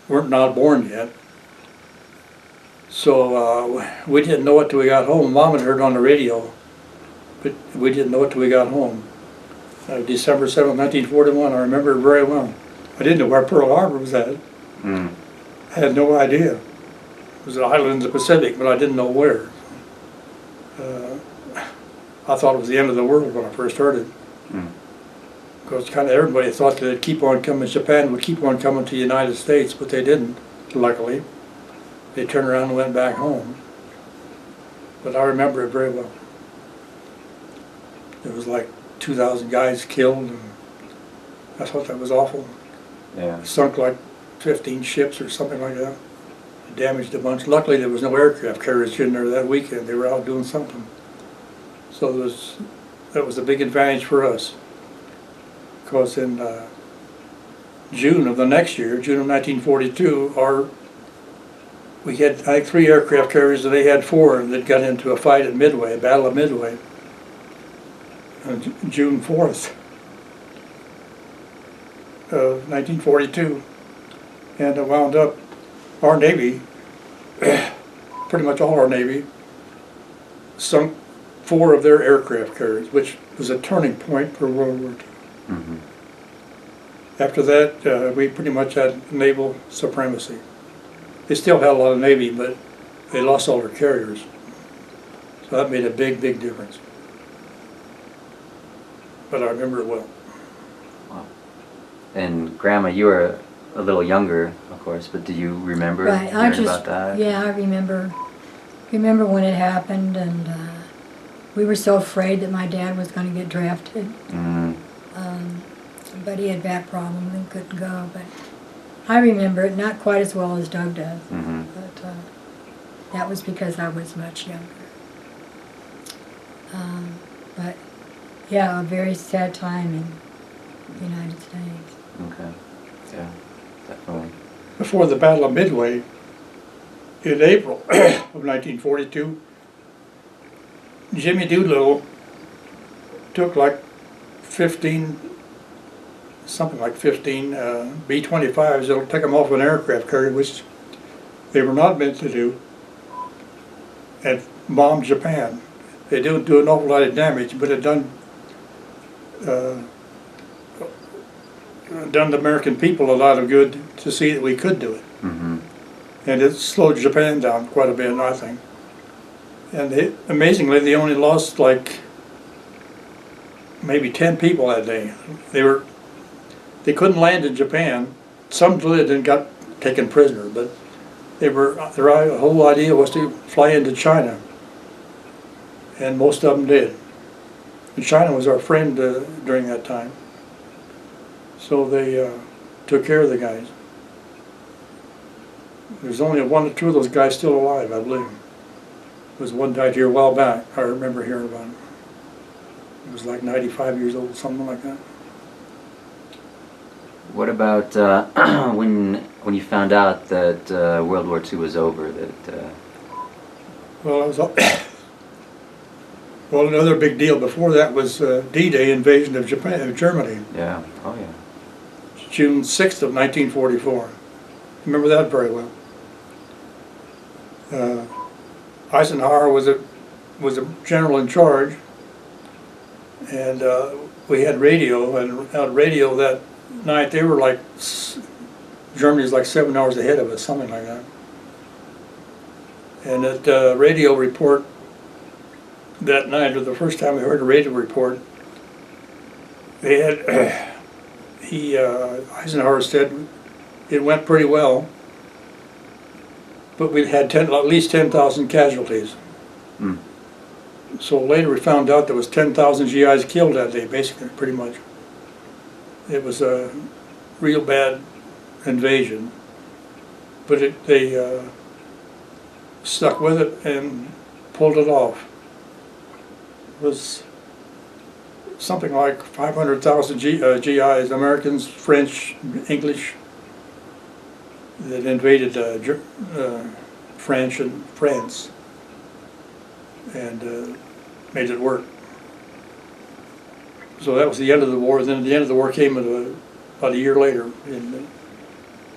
weren't not born yet. So we didn't know it till we got home. Mom had heard on the radio, but we didn't know it till we got home. December 7th, 1941, I remember it very well. I didn't know where Pearl Harbor was at. I had no idea. It was an island in the Pacific, but I didn't know where. I thought it was the end of the world when I first heard it. Because kind of everybody thought that it'd keep on coming, Japan would keep on coming to the United States, but they didn't, luckily. They turned around and went back home. But I remember it very well. It was like 2,000 guys killed, and I thought that was awful. Yeah. It sunk like 15 ships or something like that. It damaged a bunch. Luckily there was no aircraft carriers in there that weekend. They were out doing something. So that was a big advantage for us. Because in June of the next year, June of 1942, we had, I think, 3 aircraft carriers, and they had 4 that got into a fight at Midway, Battle of Midway, on June 4th of 1942. And it wound up, our Navy, pretty much all our Navy, sunk 4 of their aircraft carriers, which was a turning point for World War II. After that, we pretty much had naval supremacy. They still had a lot of Navy, but they lost all their carriers. So that made a big, big difference. But I remember it well. Wow. And Grandma, you were a little younger, of course, but do you remember hearing about that? Yeah, I remember when it happened, and we were so afraid that my dad was going to get drafted. But he had back problems and couldn't go. But I remember it, not quite as well as Doug does. But that was because I was much younger. But yeah, a very sad time in the United States. Okay. Yeah, definitely. Before the Battle of Midway, in April of 1942, Jimmy Doolittle took like 15 B-25s. It'll take them off an aircraft carrier, which they were not meant to do, and bombed Japan. They didn't do an awful lot of damage, but it done the American people a lot of good to see that we could do it. And it slowed Japan down quite a bit, I think. And amazingly, they only lost like maybe 10 people that day. They couldn't land in Japan. Some did and got taken prisoner, but their whole idea was to fly into China, and most of them did. And China was our friend during that time, so they took care of the guys. There's only 1 or 2 of those guys still alive, I believe. There was one died here a while back. I remember hearing about him. He was like 95 years old, something like that. What about when you found out that World War II was over? Well, it was well, another big deal before that was D-Day, invasion of Germany. Yeah. Oh yeah. June 6th of 1944. Remember that very well. Eisenhower was a general in charge, and we had radio, and on radio that night they were like, Germany's like 7 hours ahead of us, something like that. And at radio report, that night, or the first time I heard a radio report, they had, Eisenhower said it went pretty well, but we'd had at least 10,000 casualties. Mm. So later we found out there was 10,000 GIs killed that day, basically, pretty much. It was a real bad invasion, but they stuck with it and pulled it off. It was something like 500,000 GIs, Americans, French, English, that invaded France and made it work. So that was the end of the war. Then the end of the war came about a year later, in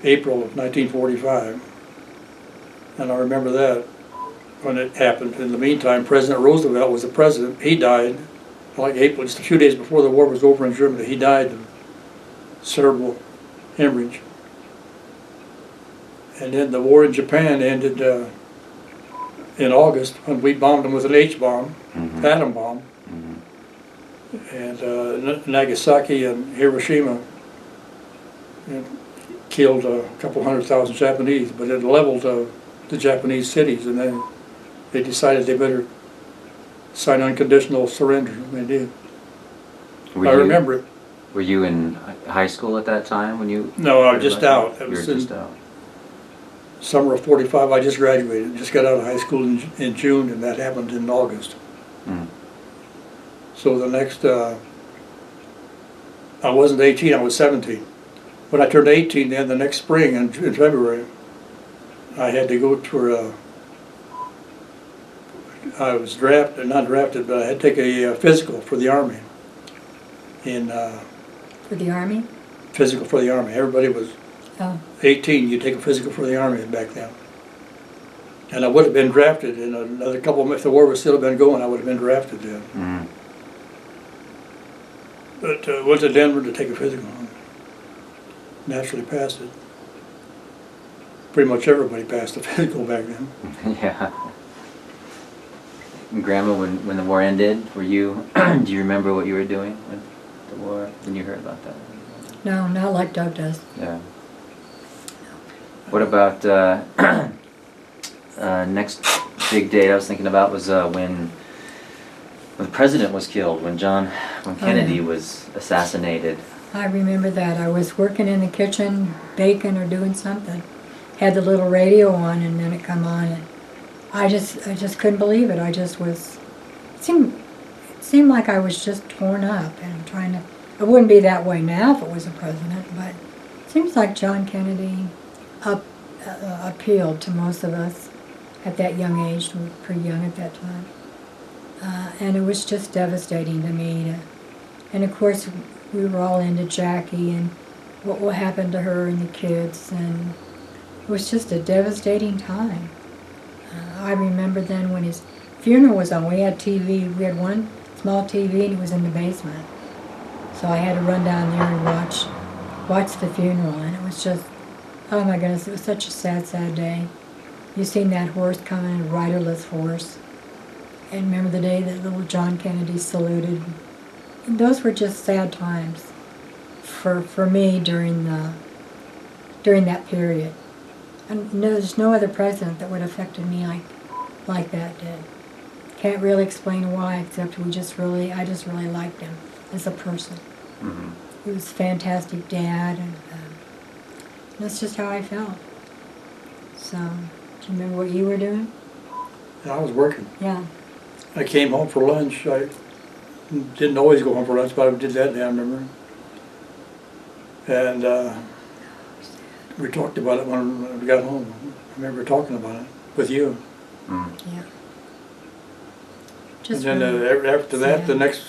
April of 1945. And I remember that when it happened. In the meantime, President Roosevelt was the president. He died, like April, just a few days before the war was over in Germany. He died of cerebral hemorrhage. And then the war in Japan ended in August when we bombed them with an H-bomb, atom bomb. And Nagasaki and Hiroshima, it killed a couple 100,000 Japanese, but it leveled the Japanese cities, and then they decided they better sign unconditional surrender, and they did. I remember it. Were you in high school at that time when you? No, I was just out. You were just out. Summer of '45, I just graduated. Just got out of high school in June, and that happened in August. Mm. So the next, I wasn't 18, I was 17. When I turned 18 then, the next spring in February, I had to go to I was not drafted, but I had to take a physical for the Army. For the Army? Physical for the Army. Everybody was 18, you take a physical for the Army back then. And I would have been drafted in another couple of months. If the war would still have been going, I would have been drafted then. Mm-hmm. But went to Denver to take a physical. Naturally passed it. Pretty much everybody passed the physical back then. Yeah. And Grandma, when the war ended, were you? Do you remember what you were doing with the war when you heard about that? No, not like Doug does. Yeah. What about next big date I was thinking about was when the president was killed, when Kennedy was assassinated. I remember that. I was working in the kitchen, baking or doing something. Had the little radio on, and then it come on, and I just couldn't believe it. I just was. It seemed like I was just torn up and trying to. It wouldn't be that way now if it was a president, but it seems like John Kennedy appealed to most of us at that young age. We were pretty young at that time. And it was just devastating to me. And of course, we were all into Jackie and what happened to her and the kids. And it was just a devastating time. I remember then when his funeral was on, we had TV. We had one small TV and it was in the basement. So I had to run down there and watch the funeral. And it was just, oh my goodness, it was such a sad, sad day. You seen that horse coming, a riderless horse. And remember the day that little John Kennedy saluted. And those were just sad times for me during that period. And there's no other president that would have affected me like that did. Can't really explain why, except I just really liked him as a person. Mm-hmm. He was a fantastic dad, and that's just how I felt. So, do you remember what you were doing? I was working. Yeah. I came home for lunch. I didn't always go home for lunch, but I did that day, I remember. And we talked about it when we got home. I remember talking about it with you. Mm. Yeah. Just and then really after that, the next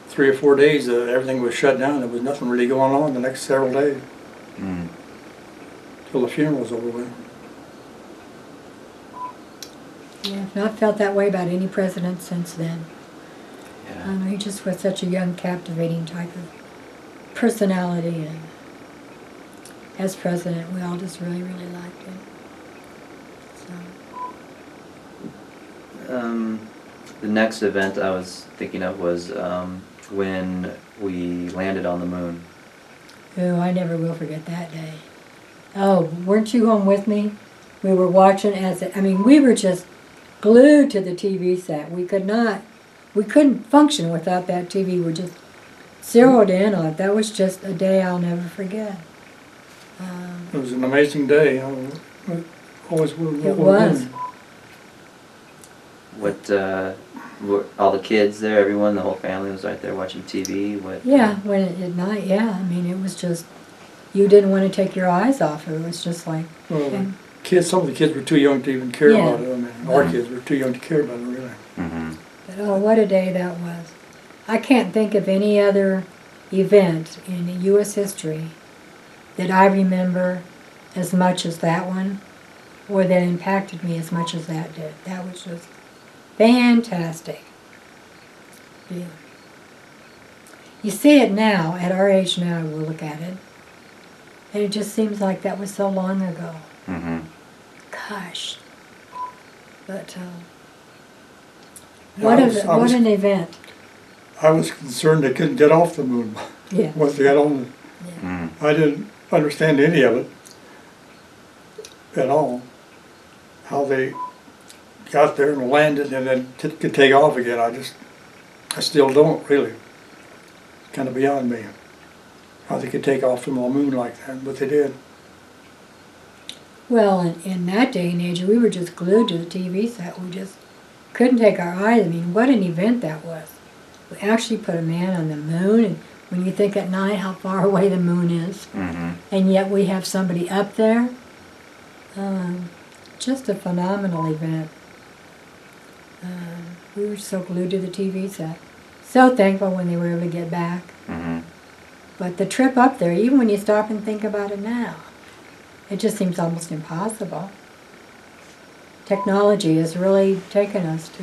3 or 4 days, everything was shut down. There was nothing really going on the next several days. Mm. Till the funeral was over with. Yeah, I've not felt that way about any president since then. Yeah. He just was such a young, captivating type of personality, and as president, we all just really, really liked him. So. the next event I was thinking of was when we landed on the moon. Oh, I never will forget that day. Oh, weren't you home with me? We were watching we were just glued to the TV set. We couldn't function without that TV. We were just zeroed in on it. That was just a day I'll never forget. It was an amazing day. Always will. It was. What, were all the kids there, everyone, the whole family was right there watching TV? What? Yeah, at night, yeah. I mean, it was just, you didn't want to take your eyes off it. It was just like, Well, some of the kids were too young to even care Yeah. about it. I mean, our kids were too young to care about it, really. Mm-hmm. but oh, what a day that was. I can't think of any other event in U.S. history that I remember as much as that one, or that impacted me as much as that did. That was just fantastic. Yeah. You see it now, at our age now, we'll look at it, and it just seems like that was so long ago. Mm-hmm. Gosh. But Yeah, what an event. I was concerned they couldn't get off the moon Yeah. once they got on. Mm. I didn't understand any of it at all. How they got there and landed and then could take off again. I still don't really. It's kind of beyond me how they could take off from the moon like that, but they did. Well, in that day and age, we were just glued to the TV set. We just couldn't take our eyes. I mean, what an event that was. We actually put a man on the moon, and when you think at night how far away the moon is, Mm-hmm. and yet we have somebody up there, just a phenomenal event. We were so glued to the TV set. So thankful when they were able to get back. Mm-hmm. But the trip up there, even when you stop and think about it now, it just seems almost impossible. Technology has really taken us to...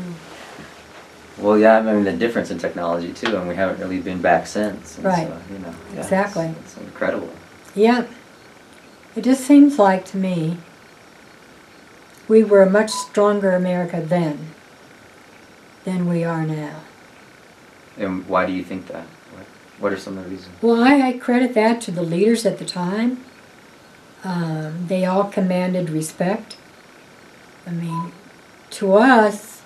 Well, yeah, I mean the difference in technology too, and we haven't really been back since. And Right. So, you know, yeah, Exactly. It's incredible. Yeah. It just seems like to me we were a much stronger America then than we are now. And why do you think that? What are some of the reasons? Well, I credit that to the leaders at the time. They all commanded respect. I mean, to us,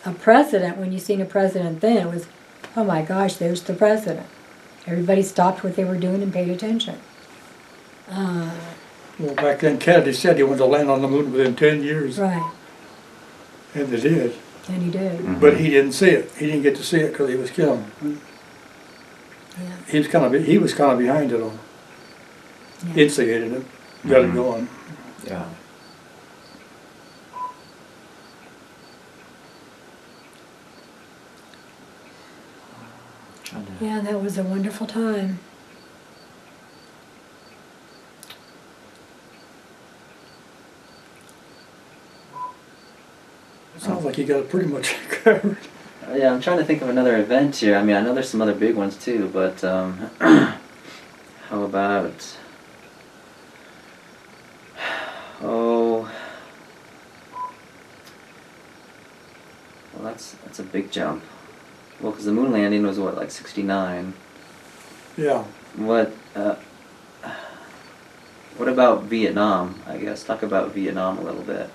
a president, when you seen a president then, it was, oh my gosh, there's the president. Everybody stopped what they were doing and paid attention. Well, back then Kennedy said he wanted to land on the moon within 10 years, Right, and they did. and he did. Mhm. But he didn't see it. He didn't get to see it because he was killed. Yeah. He was kind of behind it all. Yeah. Instigated it, got it Mhm. going. Yeah. Trying to- Yeah, that was a wonderful time. Sounds like you got it pretty much covered. Yeah, I'm trying to think of another event here. I mean, I know there's some other big ones too, but how about? Oh, well, that's a big jump. Well, because the moon landing was what, like '69. Yeah. What about Vietnam? I guess talk about Vietnam a little bit.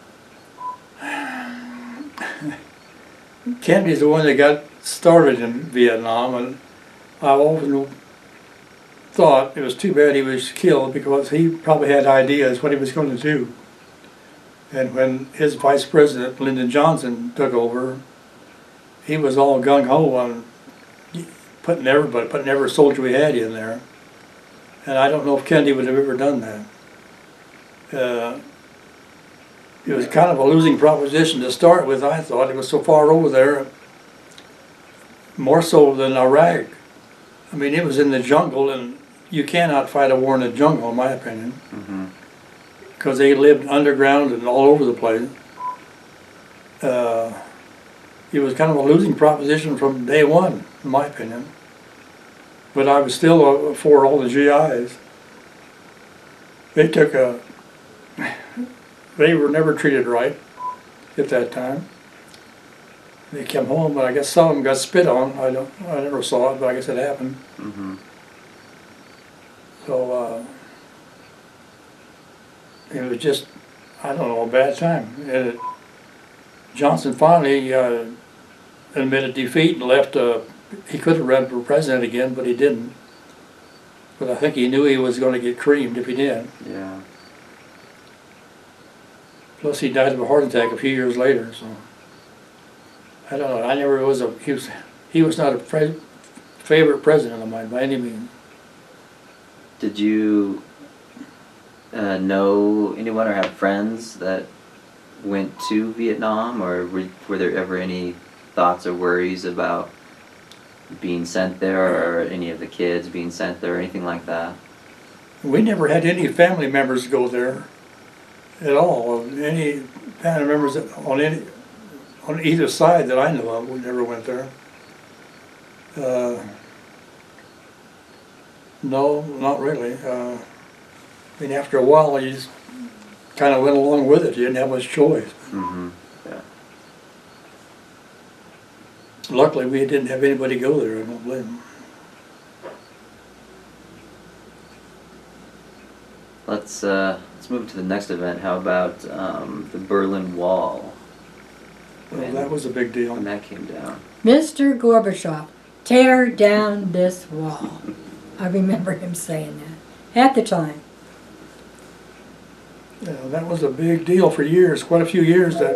Kennedy's the one that got started in Vietnam, and I often thought it was too bad he was killed because he probably had ideas what he was going to do. And when his vice president, Lyndon Johnson, took over, he was all gung-ho on putting every soldier we had in there. And I don't know if Kennedy would have ever done that. It was kind of a losing proposition to start with, I thought. It was so far over there, more so than Iraq. I mean, it was in the jungle, and you cannot fight a war in the jungle, in my opinion, Mm-hmm. because they lived underground and all over the place. It was kind of a losing proposition from day one, in my opinion. But I was still for all the GIs. They were never treated right at that time. They came home, but I guess some of them got spit on. I never saw it, but I guess it happened. Mm-hmm. So it was just, I don't know, a bad time. And Johnson finally admitted defeat and left. He could have run for president again, but he didn't. But I think he knew he was going to get creamed if he did. Yeah. Plus, he died of a heart attack a few years later. So I don't know. I never was a. He was not a favorite president of mine by any means. Did you know anyone or have friends that went to Vietnam, or were there ever any thoughts or worries about being sent there, or any of the kids being sent there, or anything like that? We never had any family members go there at all. Any family members on either side that I know of, we never went there. No, not really. I mean, after a while, you just kind of went along with it. You didn't have much choice. Mm-hmm. Yeah. Luckily, we didn't have anybody go there. I don't blame them. Let's move to the next event. How about the Berlin Wall? Well, that was a big deal. When that came down. Mr. Gorbachev, tear down this wall. I remember him saying that at the time. Yeah, that was a big deal for years, quite a few years, that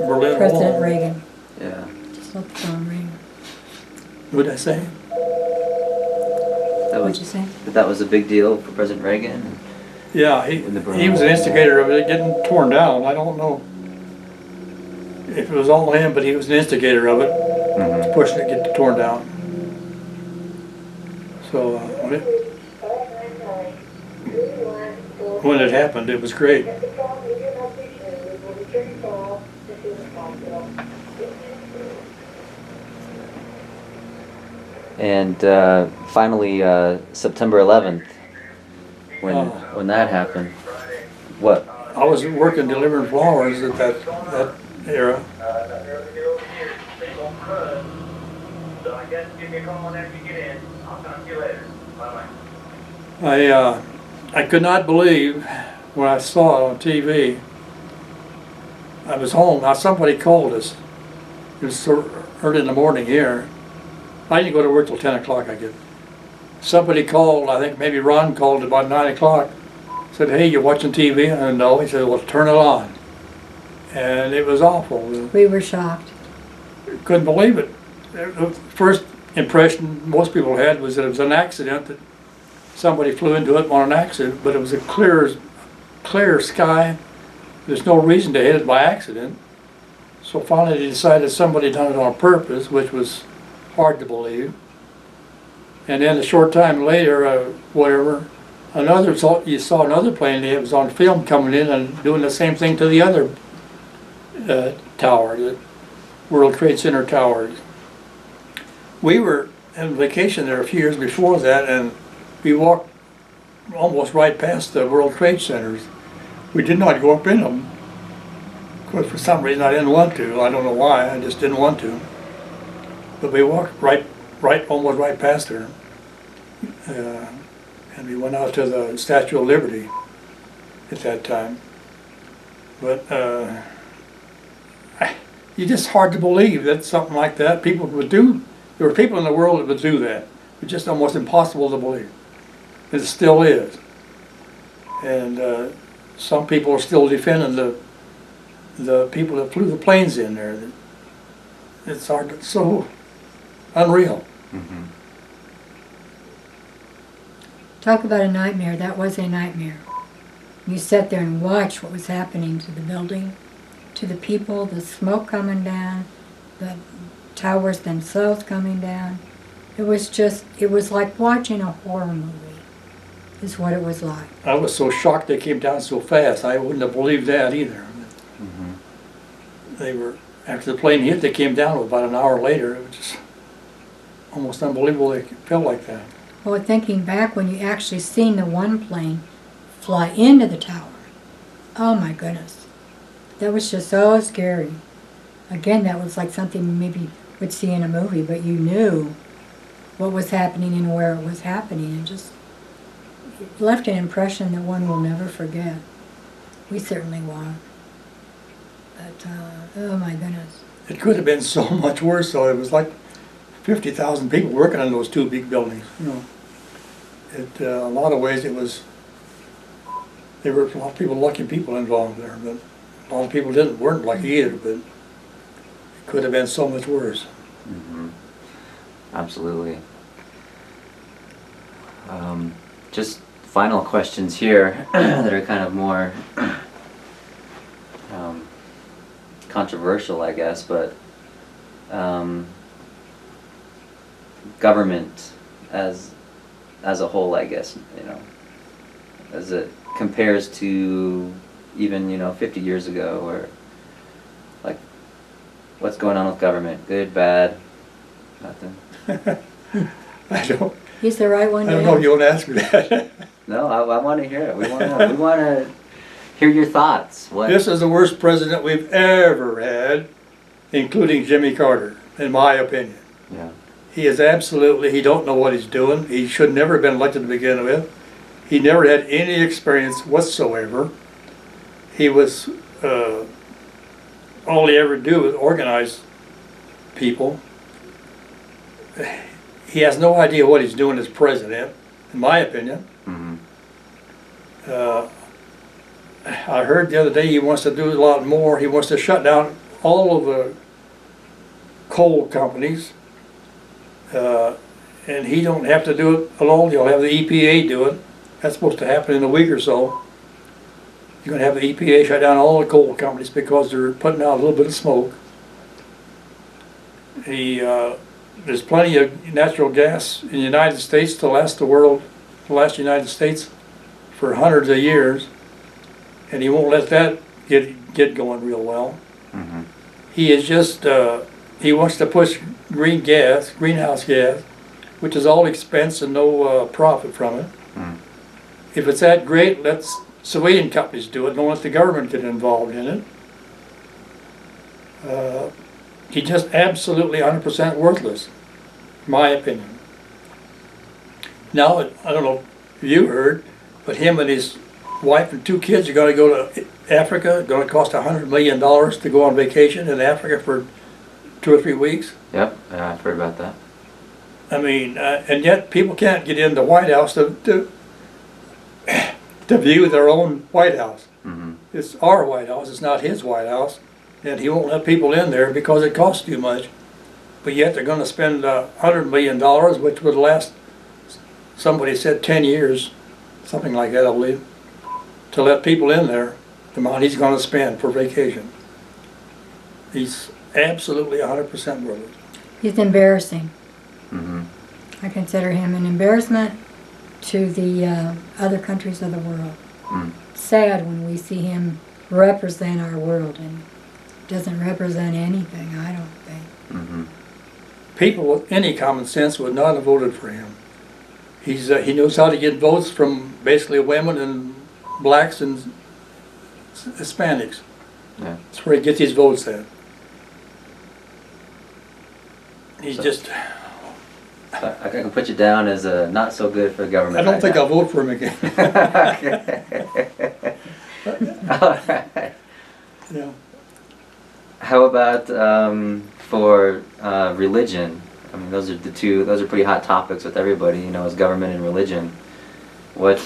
Berlin President Wall. Reagan. Yeah. Just let the phone ring. What did I say? What'd you say? That was a big deal for President Reagan. Yeah, he was an instigator of it getting torn down. I don't know if it was all him, but he was an instigator of it, pushing it to get torn down. So when it happened, it was great. And finally, September 11th, when that happened, what? I was working delivering flowers at that era. So I guess give me a call after you get in. I'll talk to you later. I could not believe when I saw it on TV. I was home. Now somebody called us. It was so early in the morning here. I didn't go to work till 10 o'clock, I guess. Somebody called, I think maybe Ron called about 9 o'clock. Said, hey, you watching TV? And no, he said, well, turn it on. And it was awful. We were shocked. Couldn't believe it. The first impression most people had was that it was an accident, that somebody flew into it on an accident, but it was a clear sky. There's no reason to hit it by accident. So finally they decided somebody done it on purpose, which was hard to believe. And then a short time later, you saw another plane that was on film coming in and doing the same thing to the other tower, the World Trade Center towers. We were on vacation there a few years before that, and we walked almost right past the World Trade Centers. We did not go up in them. Of course, for some reason I didn't want to. I don't know why, I just didn't want to. But we walked almost right past her. And we went out to the Statue of Liberty at that time. But it's just hard to believe that something like that people would do. There were people in the world that would do that. It's just almost impossible to believe. It still is. And some people are still defending the people that flew the planes in there. It's so unreal. Mm-hmm. Talk about a nightmare. That was a nightmare. You sat there and watched what was happening to the building, to the people, the smoke coming down, the towers themselves coming down. It was like watching a horror movie, is what it was like. I was so shocked they came down so fast. I wouldn't have believed that either. Mm-hmm. After the plane hit, they came down about an hour later. It was just almost unbelievable they felt like that. Well, thinking back when you actually seen the one plane fly into the tower, oh my goodness. That was just so scary. again, that was like something you maybe would see in a movie, but you knew what was happening and where it was happening, and just it left an impression that one will never forget. We certainly won't. But, oh my goodness. It could have been so much worse, though. It was like 50,000 people working on those two big buildings, you know. A lot of ways there were a lot of people, lucky people involved there, but a lot of people weren't lucky either, but it could have been so much worse. Mm-hmm. Absolutely. Just final questions here that are kind of more controversial, I guess, but government as a whole, I guess, you know, as it compares to even, you know, 50 years ago, or like what's going on with government? Good, bad, nothing? I don't He's the right one to know if ask. you want to ask me that. No, I want to hear it. We want to hear your thoughts. What? This is the worst president we've ever had, including Jimmy Carter, in my opinion. Yeah. He don't know what he's doing. He should never have been elected to begin with. He never had any experience whatsoever. He was, all he ever do was organize people. He has no idea what he's doing as president, in my opinion. Mm-hmm. I heard the other day he wants to do a lot more. He wants to shut down all of the coal companies. And he don't have to do it alone. He'll have the EPA do it. That's supposed to happen in a week or so. You're going to have the EPA shut down all the coal companies because they're putting out a little bit of smoke. There's plenty of natural gas in the United States to last the United States for hundreds of years, and he won't let that get going real well. Mm-hmm. He is just he wants to push greenhouse gas, which is all expense and no profit from it. Mm. If it's that great, let civilian companies do it. Don't let the government get involved in it. He's just absolutely 100% worthless, in my opinion. Now, I don't know if you heard, but him and his wife and 2 kids are going to go to Africa. It's going to cost $100 million to go on vacation in Africa for 2 or 3 weeks. Yep, I've heard about that. I mean, and yet people can't get in the White House to view their own White House. Mm-hmm. It's our White House, it's not his White House. And he won't let people in there because it costs too much. But yet they're going to spend $100 million, which would last, somebody said 10 years, something like that, I believe, to let people in there, the amount he's going to spend for vacation. He's absolutely 100% worthless. He's embarrassing. Mm-hmm. I consider him an embarrassment to the other countries of the world. Mm. Sad when we see him represent our world, and doesn't represent anything, I don't think. Mm-hmm. People with any common sense would not have voted for him. He knows how to get votes from basically women and blacks and Hispanics. Yeah. That's where he gets his votes at. He's just... I can put you down as not so good for the government. I don't think I'll vote for him again. All right. Yeah. How about for religion? I mean, those are pretty hot topics with everybody, you know, is government and religion. What,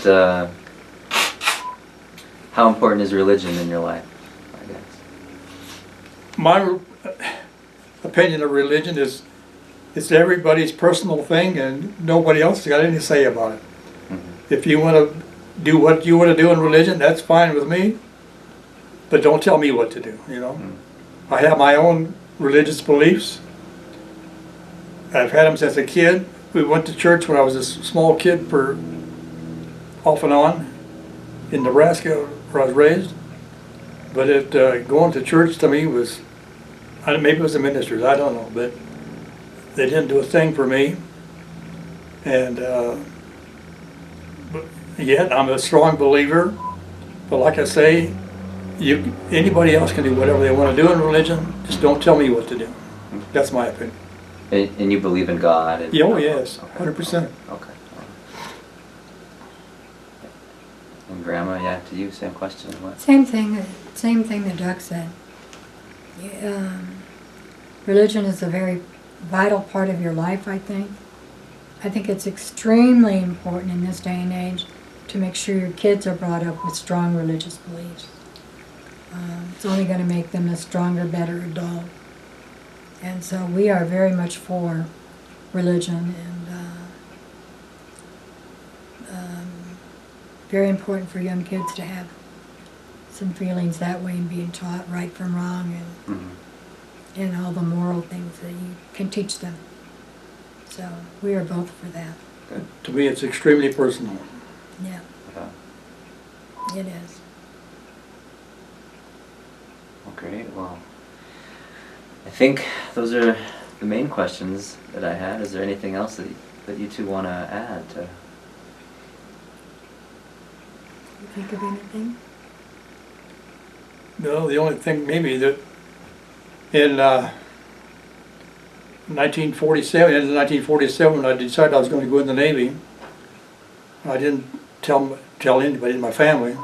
how important is religion in your life, I guess? My opinion of religion is it's everybody's personal thing and nobody else has got anything to say about it. Mm-hmm. If you want to do what you want to do in religion, that's fine with me, but don't tell me what to do, you know. Mm-hmm. I have my own religious beliefs. I've had them since a kid. We went to church when I was a small kid for off and on in Nebraska where I was raised. But going to church to me was, maybe it was the ministers, I don't know, but they didn't do a thing for me. And but yet I'm a strong believer. But like I say, Anybody else can do whatever they want to do in religion, just don't tell me what to do. That's my opinion. And you believe in God? And, Yeah, oh yes, okay. 100%. Okay. And Grandma, yeah, to you, same question. What? Same thing that Doug said. Religion is a very vital part of your life, I think. I think it's extremely important in this day and age to make sure your kids are brought up with strong religious beliefs. It's only going to make them a stronger, better adult. And so we are very much for religion, and very important for young kids to have some feelings that way and being taught right from wrong and all the moral things that you can teach them. So we are both for that. Good. To me, it's extremely personal. Yeah, it is. Well, great. Well, I think those are the main questions that I had. Is there anything else that you two want to add? You think of anything? No, the only thing maybe that in 1947, I decided I was going to go in the Navy. I didn't tell anybody in my family.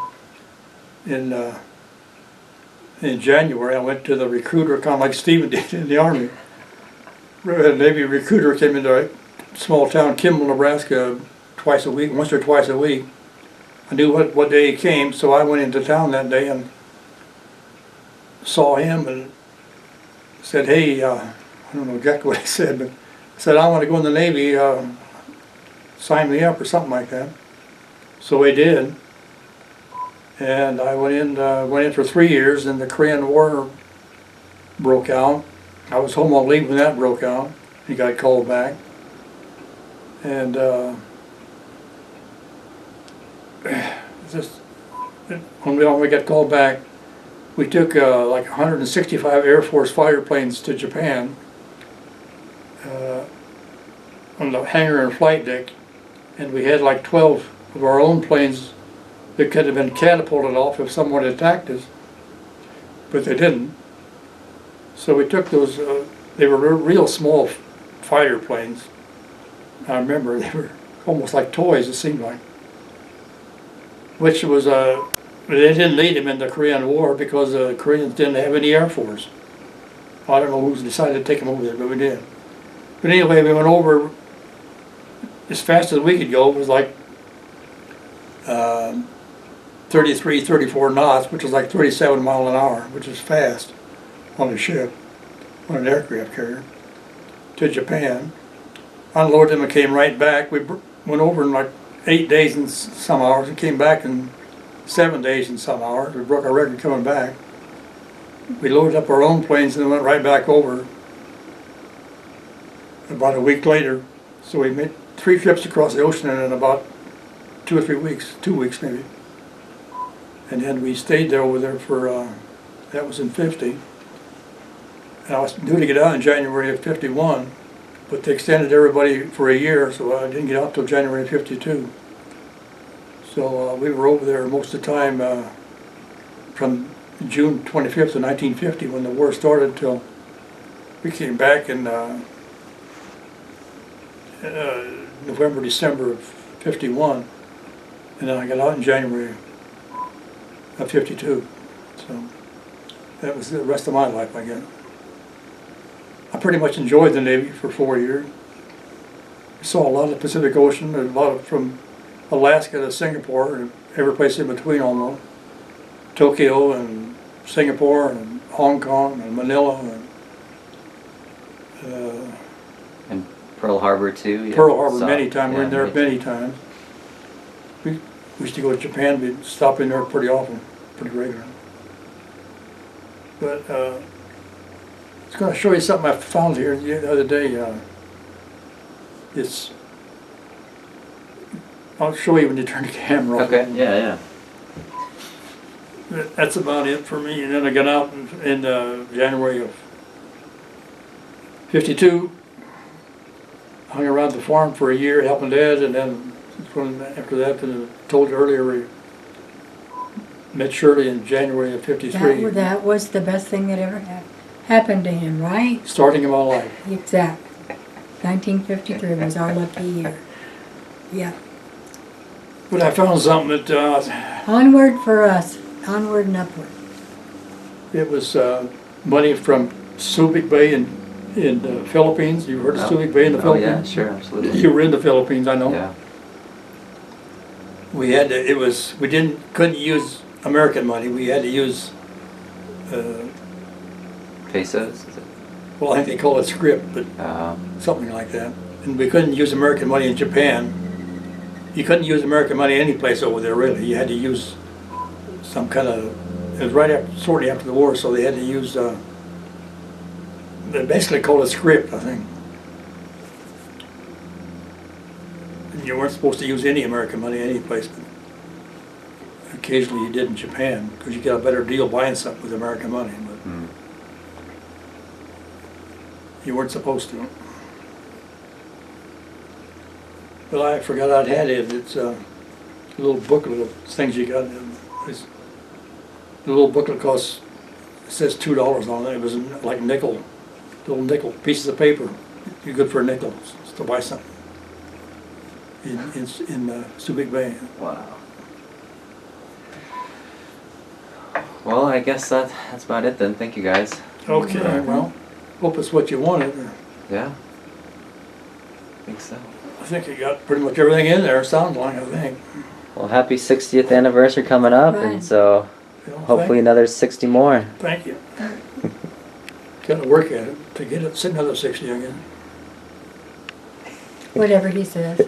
In January, I went to the recruiter, kind of like Stephen did in the Army. A Navy recruiter came into a small town, Kimball, Nebraska, once or twice a week. I knew what day he came, so I went into town that day and saw him and said, hey, I don't know exactly what he said, but I said, I want to go in the Navy, sign me up or something like that. So he did. And I went in for 3 years, and the Korean War broke out. I was home on leave when that broke out. He got called back. And when we got called back, we took like 165 Air Force fighter planes to Japan on the hangar and flight deck, and we had like 12 of our own planes that could have been catapulted off if someone attacked us, but they didn't. So we took those, they were real small fighter planes. I remember they were almost like toys, it seemed like. Which was, they didn't need them in the Korean War because the Koreans didn't have any Air Force. I don't know who decided to take them over there, but we did. But anyway, we went over as fast as we could go. It was like 33, 34 knots, which is like 37 miles an hour, which is fast on a ship, on an aircraft carrier, to Japan. Unloaded them and came right back. We went over in like 8 days and some hours and came back in 7 days and some hours. We broke our record coming back. We loaded up our own planes and went right back over about a week later. So we made 3 trips across the ocean in about 2 or 3 weeks, 2 weeks maybe. And then we stayed there over there for, that was in 50. And I was due to get out in January of 51, but they extended everybody for a year, so I didn't get out till January of 52. So we were over there most of the time from June 25th of 1950 when the war started till we came back in November, December of 51, and then I got out in January of 52. So that was the rest of my life, I guess. I pretty much enjoyed the Navy for 4 years. I saw a lot of the Pacific Ocean, a lot of from Alaska to Singapore, and every place in between almost. Tokyo and Singapore and Hong Kong and Manila And Pearl Harbor too? Yeah. Pearl Harbor So, many times. yeah, We're in there many times. We used to go to Japan, we'd stop in there pretty often, pretty regularly. But I was going to show you something I found here the other day. I'll show you when you turn the camera off. Okay, yeah. That's about it for me. And then I got out in January of 52. Hung around the farm for a year helping Dad, and then after that, I told you earlier, we Met Shirley in January of '53. That was the best thing that ever happened to him, right? Starting in my life. Exactly. 1953 was our lucky year. Yeah. But I found something that Onward for us. Onward and upward. it was money from Subic Bay in the Philippines. You heard of Subic Bay in the Oh yeah, Philippines? sure, absolutely. You were in the Philippines, I know. Yeah. We had to, couldn't use American money. We had to use, Pesos? Is it? well, I think they call it script, but something like that. And we couldn't use American money in Japan. You couldn't use American money any place over there, really. You had to use some kind of, it was shortly after the war, so they had to use, they basically called it script, I think. And you weren't supposed to use any American money any place, but occasionally you did in Japan, because you got a better deal buying something with American money, but you weren't supposed to. Well, I forgot I'd had it. It's a little booklet of things you got. The little booklet costs, it says $2 on it. It was like little nickel pieces of paper. You're good for a nickel to buy something in Subic Bay. Wow. Well, I guess that's about it then. Thank you guys. Okay, well, hope it's what you wanted. Yeah. I think so. I think you got pretty much everything in there, sounds like, I think. Well, happy 60th anniversary coming up, Right. and so You know, hopefully another 60 more. Thank you. Got to work at it to get it, sit another 60 again. Whatever he says.